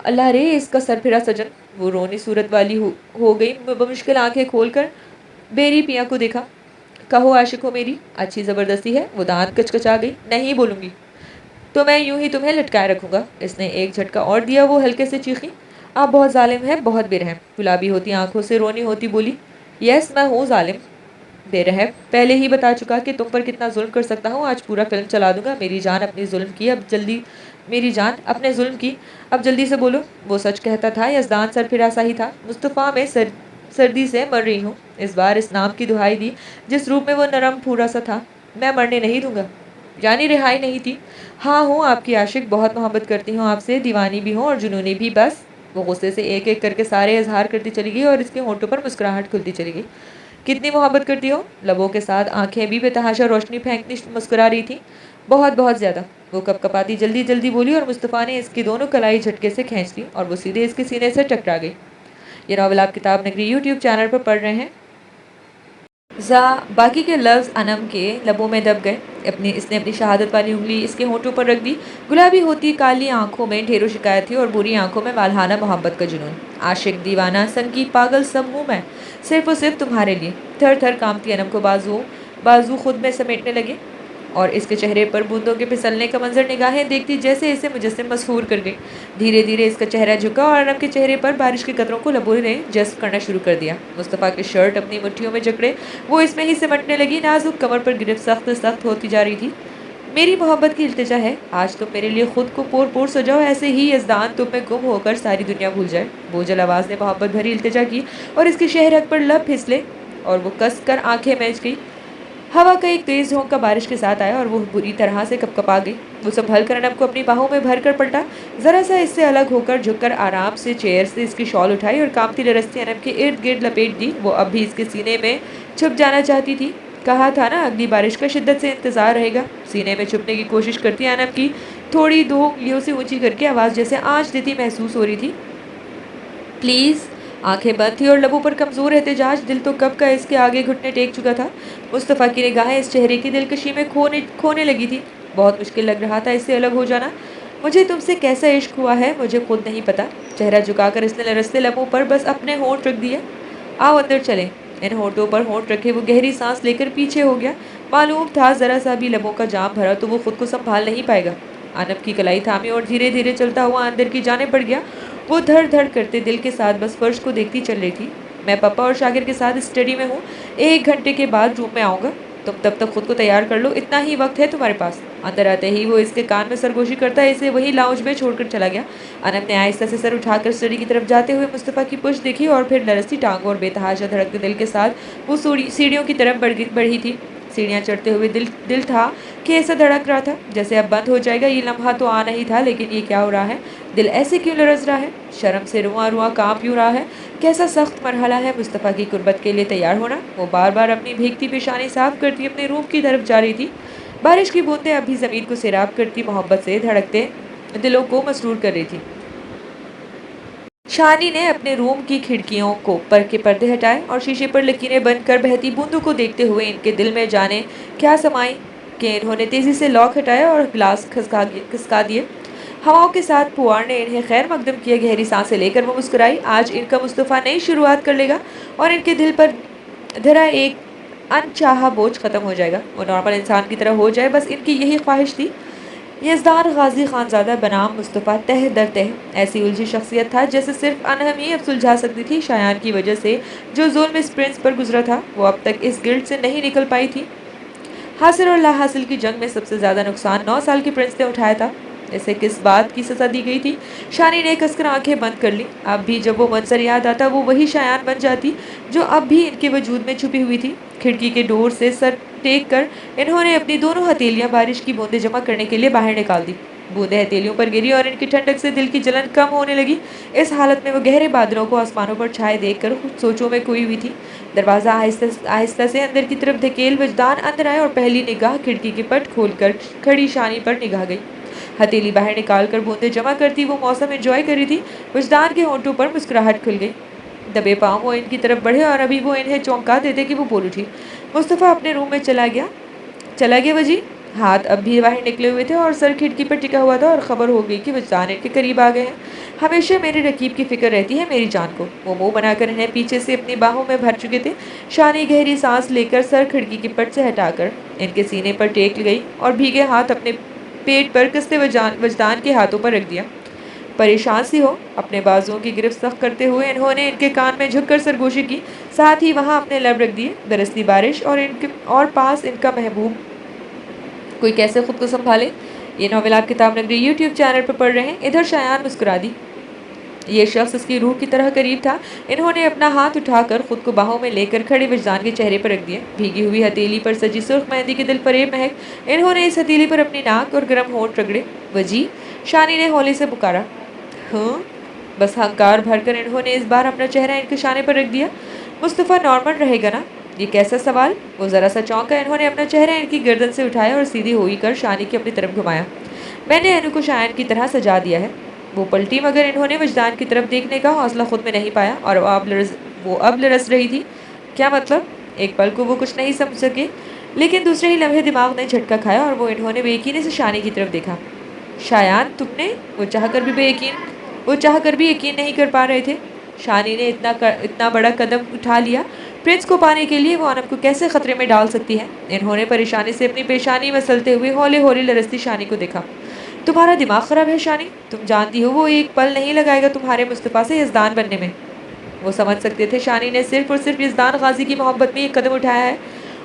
अल्लाह रे, इसका सर फिरा सजन। वो रोनी सूरत वाली हो गई। बमुश्किल आंखें खोलकर बेरी पिया को देखा। कहो आशिक हो मेरी? अच्छी ज़बरदस्ती है। वो दांत कचकचा गई। नहीं बोलूंगी तो मैं यूं ही तुम्हें लटकाए रखूंगा। इसने एक झटका और दिया। वो हल्के से चीखी। आप बहुत जालिम है, बहुत बेरहम। गुलाबी होती आंखों से रोनी होती बोली। यस, मैं हूँ जालिम, बेरहम। पहले ही बता चुका कि तुम पर कितना जुल्म कर सकता हूँ। आज पूरा फिल्म चला दूंगा। मेरी जान अपनी जुल्म की अब जल्दी मेरी जान अपने जुल्म की अब जल्दी से बोलो। वो सच कहता था। यजदान सर फिरा सा ही था। मुस्तफ़ा, मैं सर्दी से मर रही हूँ। इस बार इस नाम की दुहाई दी जिस रूप में वो नरम फूरा सा था। मैं मरने नहीं दूंगा। यानी रिहाई नहीं थी? हाँ हूँ आपकी आशिक, बहुत मोहब्बत करती हूँ आपसे, दीवानी भी हूँ और जुनूनी भी। बस। वो गुस्से से एक एक करके सारे इजहार करती चली गई और इसके होंठों पर मुस्कुराहट खुलती चली गई। कितनी मोहब्बत करती हो? लबों के साथ आंखें भी बेतहाशा रोशनी फेंकती मुस्कुरा रही थी। बहुत बहुत ज्यादा। वो कपकपाती जल्दी जल्दी बोली और मुस्तफ़ा ने इसकी दोनों कलाई झटके से खींच ली और वो सीधे इसके सीने से टकरा गई। ये नावल आप किताब नगरी यूट्यूब चैनल पर पढ़ रहे हैं। जा बाकी के लफ्ज़ अनम के लबों में दब गए। इसने अपनी शहादत वाली उंगली इसके होंठों पर रख दी। गुलाबी होती काली आंखों में ढेरों शिकायत थी और बुरी आंखों में वालहाना मोहब्बत का जुनून। आशिक, दीवाना, संगी, पागल सब हूँ मैं, सिर्फ और सिर्फ तुम्हारे लिए। थर थर कांपती अनम को बाजू खुद में समेटने लगे और इसके चेहरे पर बूंदों के फिसलने का मंजर निगाहें देखती जैसे इसे मुजस्सिम मसहूर कर गई। धीरे धीरे इसका चेहरा झुका और अनम के चेहरे पर बारिश के कतरों को लबों ने जज्ब करना शुरू कर दिया। मुस्तफ़ा की शर्ट अपनी मुट्ठियों में जकड़े वो इसमें ही सिमटने लगी। नाजुक कमर पर गिरफ्त सख्त सख्त होती जा रही थी। मेरी मोहब्बत की इल्तिजा है, आज तुम मेरे लिए खुद को पोर पोर सजाओ, ऐसे ही यजदान तुम में गुम होकर सारी दुनिया भूल जाए। बोझल आवाज़ ने मोहब्बत भरी इल्तिजा की और इसकी शहरत पर लब फिसले और वो कस कर आंखें मैच गई। हवा का एक तेज झोंका बारिश के साथ आया और वो बुरी तरह से कपकपा गई। वो संभल कर अनब को अपनी बाहों में भर कर पलटा। जरा सा इससे अलग होकर झुककर आराम से चेयर से इसकी शॉल उठाई और कांपती लरसती अनब के इर्द गिर्द लपेट दी। वो अब भी इसके सीने में छुप जाना चाहती थी। कहा था ना अगली बारिश का शिद्दत से इंतज़ार रहेगा। सीने में छुपने की कोशिश करती अनब की थोड़ी 2 उंगलियों से ऊंची करके आवाज़ जैसे आँच देती महसूस हो रही थी। प्लीज़। आंखें बंद थी और लबों पर कमज़ोर एहतजाज, दिल तो कब का इसके आगे घुटने टेक चुका था। मुस्तफ़ा की निगाहें इस चेहरे की दिलकशी में खोने खोने लगी थी। बहुत मुश्किल लग रहा था इससे अलग हो जाना। मुझे तुमसे कैसा इश्क हुआ है मुझे खुद नहीं पता। चेहरा झुकाकर इसने लरसते लबों पर बस अपने होंठ रख दिए। आओ अंदर चलें। इन होंठों पर होंठ रखे वो गहरी सांस लेकर पीछे हो गया। मालूम था ज़रा सा भी लबों का जाम भरा तो वो खुद को संभाल नहीं पाएगा। अनब की कलाई थामी और धीरे धीरे चलता हुआ अंदर की जाने पड़ गया। वो धड़ धड़ करते दिल के साथ बस फर्श को देखती चल रही थी। मैं पापा और शागिर के साथ स्टडी में हूँ, 1 घंटे के बाद रूम में आऊँगा। तुम तब तक खुद को तैयार कर लो, इतना ही वक्त है तुम्हारे पास। अंदर आते ही वो इसके कान में सरगोशी करता इसे वही लाउंज में छोड़कर चला गया। अनंत ने आहिस्ता से सर उठाकर स्टडी की तरफ जाते हुए मुस्तफ़ा की पुश देखी और फिर लरसती टांगों और बेतहाशा धड़कते दिल के साथ वो सीढ़ियों की तरफ बढ़ी थी। सीढ़ियाँ चढ़ते हुए दिल दिल था कि ऐसा धड़क रहा था जैसे अब बंद हो जाएगा। ये लम्हा तो आना ही था, लेकिन ये क्या हो रहा है? दिल ऐसे क्यों लरज रहा है? शर्म से रुआ रुआ काँप क्यों रहा है? कैसा सख्त मरहला है मुस्तफ़ा की कुर्बत के लिए तैयार होना। वो बार बार अपनी भीगती पेशानी साफ करती अपने रूम की तरफ जा रही थी। बारिश की बूंदें अभी ज़मीन को सैराब करती मोहब्बत से धड़कते दिलों को मसरूर कर रही थी। शानी ने अपने रूम की खिड़कियों को पर के पर्दे हटाए और शीशे पर लकीरें बंद कर बहती बूंदों को देखते हुए इनके दिल में जाने क्या समाई कि इन्होंने तेजी से लॉक हटाया और गिलास खिसका दिए। हवाओं के साथ पुआर ने इन्हें खैर मकदम किया। गहरी सांसें लेकर वो मुस्कुराई। आज इनका मुस्तफ़ा नई शुरुआत कर लेगा और इनके दिल पर धरा एक अनचाहा बोझ खत्म हो जाएगा। वो नॉर्मल इंसान की तरह हो जाए, बस इनकी यही ख्वाहिश थी। यज़दान गाजी खानज़ादा बनाम मुस्तफ़ा तह दर तह ऐसी उलझी शख्सियत था जैसे सिर्फ अनहम ही अब सुलझा सकती थी। शायान की वजह से जो जुल्म इस प्रिंस पर गुजरा था वो अब तक इस गिल्ड से नहीं निकल पाई थी। हासिल और लाहासिल की जंग में सबसे ज़्यादा नुकसान 9 साल के प्रिंस ने उठाया था। इसे किस बात की सज़ा दी गई थी? शानी ने कसकर आंखें बंद कर ली। अब भी जब वो मंजर याद आता वो वही शायान बन जाती जो अब भी इनके वजूद में छुपी हुई थी। खिड़की के डोर से सर टेक कर इन्होंने अपनी दोनों हथेलियां बारिश की बूंदें जमा करने के लिए बाहर निकाल दी। बूंदें हथेलियों पर गिरी और इनकी ठंडक से दिल की जलन कम होने लगी। इस हालत में वो गहरे बादलों को आसमानों पर छाए देखकर खुद सोचों में खोई हुई थी। दरवाज़ा आहिस्ता आहिस्ता से अंदर की तरफ धकेल वजदान अंदर आए और पहली निगाह खिड़की के पट खोलकर खड़ी शानी पर निगाह गई। हथेली बाहर निकाल कर बूंदें जमा करती वो मौसम एंजॉय कर रही थी। वजदान के होंठों पर मुस्कुराहट खुल गई। दबे पाँव वो इनकी तरफ बढ़े और अभी वो इन्हें चौंका देते कि वो बोल उठी। मुस्तफ़ा अपने रूम में चला गया वजी। हाथ अब भी बाहर निकले हुए थे और सर खिड़की पर टिका हुआ था और ख़बर हो गई कि वजदान इनके करीब आ गए हैं। हमेशा मेरे रकीब की फिक्र रहती है मेरी जान को। वो मुंह बनाकर इन्हें पीछे से अपनी बाहों में भर चुके थे। शानी गहरी सांस लेकर सर खिड़की के पट से हटाकर इनके सीने पर टेक गई और भीगे हाथ अपने पेट पर कसते वजदान के हाथों पर रख दिया। परेशान सी हो अपने बाजुओं की गिरफ्त सख्त करते हुए इन्होंने इनके कान में झुककर सरगोशी की। साथ ही वहाँ अपने लब रख दिए। बरसती बारिश और पास इनका महबूब कोई कैसे खुद को संभाले। ये नॉवेल आप किताब नगरी यूट्यूब चैनल पर पढ़ रहे हैं। इधर शायान मुस्कुरा दी। ये शख्स उसकी रूह की तरह करीब था। इन्होंने अपना हाथ उठाकर खुद को बाहों में लेकर खड़े वजदान के चेहरे पर रख दिया। भीगी हुई हथेली पर सजी सुर्ख मेहंदी के दिल फरेब महक। इन्होंने इस हथेली पर अपनी नाक और गर्म होंठ रगड़े। वजी, शानी ने हौले से पुकारा। हाँ, बस हंकार भरकर इन्होंने इस बार अपना चेहरा इनके शाने पर रख दिया। मुस्तफ़ा नॉर्मल रहेगा ना? ये कैसा सवाल? वो ज़रा सा चौंका। इन्होंने अपना चेहरा इनकी गर्दन से उठाया और सीधी हुई कर शानी की अपनी तरफ घुमाया। मैंने अनु को शायन की तरह सजा दिया है। वो पलटी मगर इन्होंने वजदान की तरफ देखने का हौसला खुद में नहीं पाया और वो अब लरस रही थी। क्या मतलब? एक पल को वो कुछ नहीं समझ सके, लेकिन दूसरे ही लम्हे दिमाग ने झटका खाया और वो इन्होंने बेयकीनी से शानी की तरफ देखा। शायान तुमने? वो चाह कर भी यकीन नहीं कर पा रहे थे। शानी ने इतना बड़ा कदम उठा लिया। प्रिंस को पाने के लिए वो अनब को कैसे खतरे में डाल सकती है? इन्होंने परेशानी से अपनी पेशानी मसलते हुए हौले हौले लरसती शानी को देखा। तुम्हारा दिमाग ख़राब है शानी? तुम जानती हो वो एक पल नहीं लगाएगा तुम्हारे मुस्तफ़ा से यज़दान बनने में। वो समझ सकते थे शानी ने सिर्फ और सिर्फ यज़दान गाजी की मोहब्बत में एक कदम उठाया है।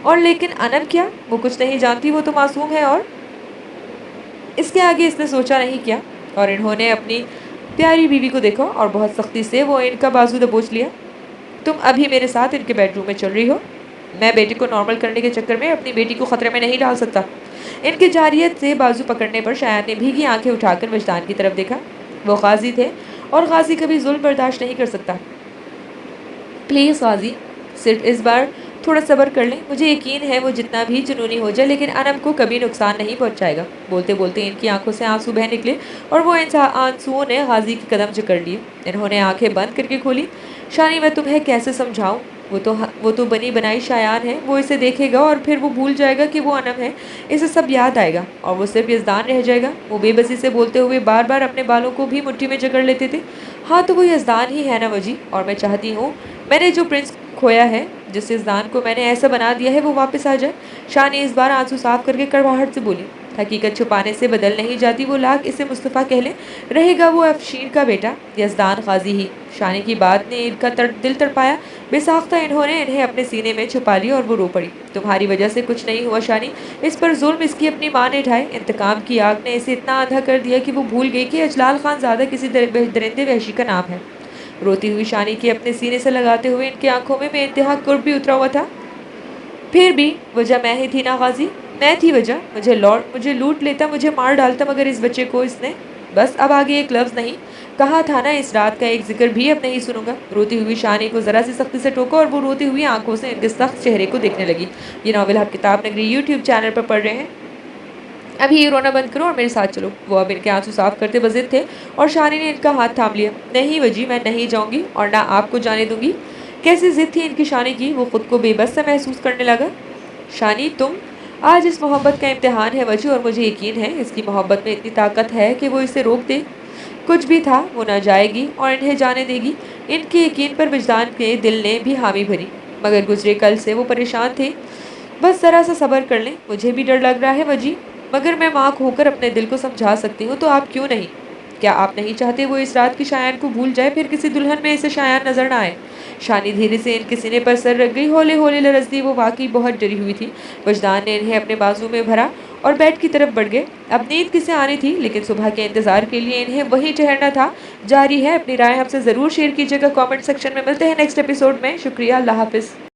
और लेकिन अनब क्या? वो कुछ नहीं जानती, वो तो मासूम है। और इसके आगे इसने सोचा नहीं किया और इन्होंने अपनी प्यारी बीवी को देखा और बहुत सख्ती से वो इनका बाजू दबोच लिया। तुम अभी मेरे साथ इनके बेडरूम में चल रही हो? मैं बेटी को नॉर्मल करने के चक्कर में अपनी बेटी को खतरे में नहीं डाल सकता। इनके जारियत से बाजू पकड़ने पर शायद ने भीगी आंखें उठाकर वजदान की तरफ देखा। वो गाजी थे और गाजी कभी जुल्म बर्दाश्त नहीं कर सकता। प्लीज़ गाजी, सिर्फ इस बार थोड़ा सब्र कर लें, मुझे यकीन है वो जितना भी जुनूनी हो जाए लेकिन अनम को कभी नुकसान नहीं पहुंचाएगा। बोलते बोलते इनकी आंखों से आंसू बह निकले और वो इन आंसुओं ने गाजी के कदम जकड़ लिए। इन्होंने आंखें बंद करके खोली। शानी, मैं तुम्हें कैसे समझाऊं? वो तो बनी बनाई शायान है। वो इसे देखेगा और फिर वो भूल जाएगा कि वो अनम है। इसे सब याद आएगा और वो सिर्फ यज़दान रह जाएगा। वो बेबसी से बोलते हुए बार बार अपने बालों को भी मुट्ठी में जकड़ लेते थे। हाँ, तो वो यज़दान ही है ना वजी, और मैं चाहती हूँ मैंने जो प्रिंस खोया है, जिस यज़दान को मैंने ऐसा बना दिया है, वो वापस आ जाए। शानी इस बार आंसू साफ करके कड़वाहट से बोली। हकीकत छुपाने से बदल नहीं जाती, वो लाख इसे मुस्तफ़ा कह ले, रहेगा वो अफशीर का बेटा, यज़दान गाजी ही। शानी की बात ने इनका दिल तड़पाया। बेसाख्ता इन्होंने इन्हें अपने सीने में छुपा लिया और वो रो पड़ी। तुम्हारी वजह से कुछ नहीं हुआ शानी, इस पर जुल्म इसकी अपनी माँ ने ढाए। इंतकाम की आग ने इसे इतना आंधा कर दिया कि वो भूल गई कि अजलाल खान ज़्यादा किसी दरिंदे वहशी का नाम है। रोती हुई शानी के अपने सीने से लगाते हुए इनकी आंखों में बेइंतहा कुर्ब भी उतरा हुआ था। फिर भी वजह मैं ही थी ना गाजी, मैं थी वजह। मुझे लूट लेता, मुझे मार डालता, मगर इस बच्चे को इसने। बस अब आगे एक लफ्ज़ नहीं। कहा था ना, इस रात का एक जिक्र भी अब नहीं सुनूंगा। रोती हुई शानी को ज़रा सी सख्ती से टोका और वो रोती हुई आंखों से इनके सख्त चेहरे को देखने लगी। ये नावल आप किताब नगरी यूट्यूब चैनल पर पढ़ रहे हैं। अभी ये रोना बंद करो और मेरे साथ चलो। वो अब इनके आंसू साफ करते बजिद थे और शानी ने इनका हाथ थाम लिया। नहीं वजी, मैं नहीं जाऊंगी और ना आपको जाने दूंगी। कैसी जिद थी इनकी शानी की, वो खुद को बेबस सा महसूस करने लगा। शानी, तुम, आज इस मोहब्बत का इम्तिहान है वजी, और मुझे यकीन है इसकी मोहब्बत में इतनी ताकत है कि वो इसे रोक दे। कुछ भी था, वो ना जाएगी और इन्हें जाने देगी। इनके यकीन पर विजदान के दिल ने भी हामी भरी, मगर गुजरे कल से वो परेशान थे। बस ज़रा सा सब्र कर लें, मुझे भी डर लग रहा है वजी, मगर मैं माँ होकर अपने दिल को समझा सकती हूँ, तो आप क्यों नहीं? क्या आप नहीं चाहते वो इस रात की शायान को भूल जाए, फिर किसी दुल्हन में इसे शायान नजर ना आए? शानी धीरे से इनके सीने पर सर रख गई। होले होले लरजती, वो वाकई बहुत डरी हुई थी। वजदान ने इन्हें अपने बाजू में भरा और बेड की तरफ बढ़ गए। अब नींद किसे आनी थी, लेकिन सुबह के इंतजार के लिए इन्हें वहीं ठहरना था। जारी है। अपनी राय हमसे ज़रूर शेयर कीजिएगा कमेंट सेक्शन में। मिलते हैं नेक्स्ट एपिसोड में। शुक्रिया, अल्लाह हाफिज़।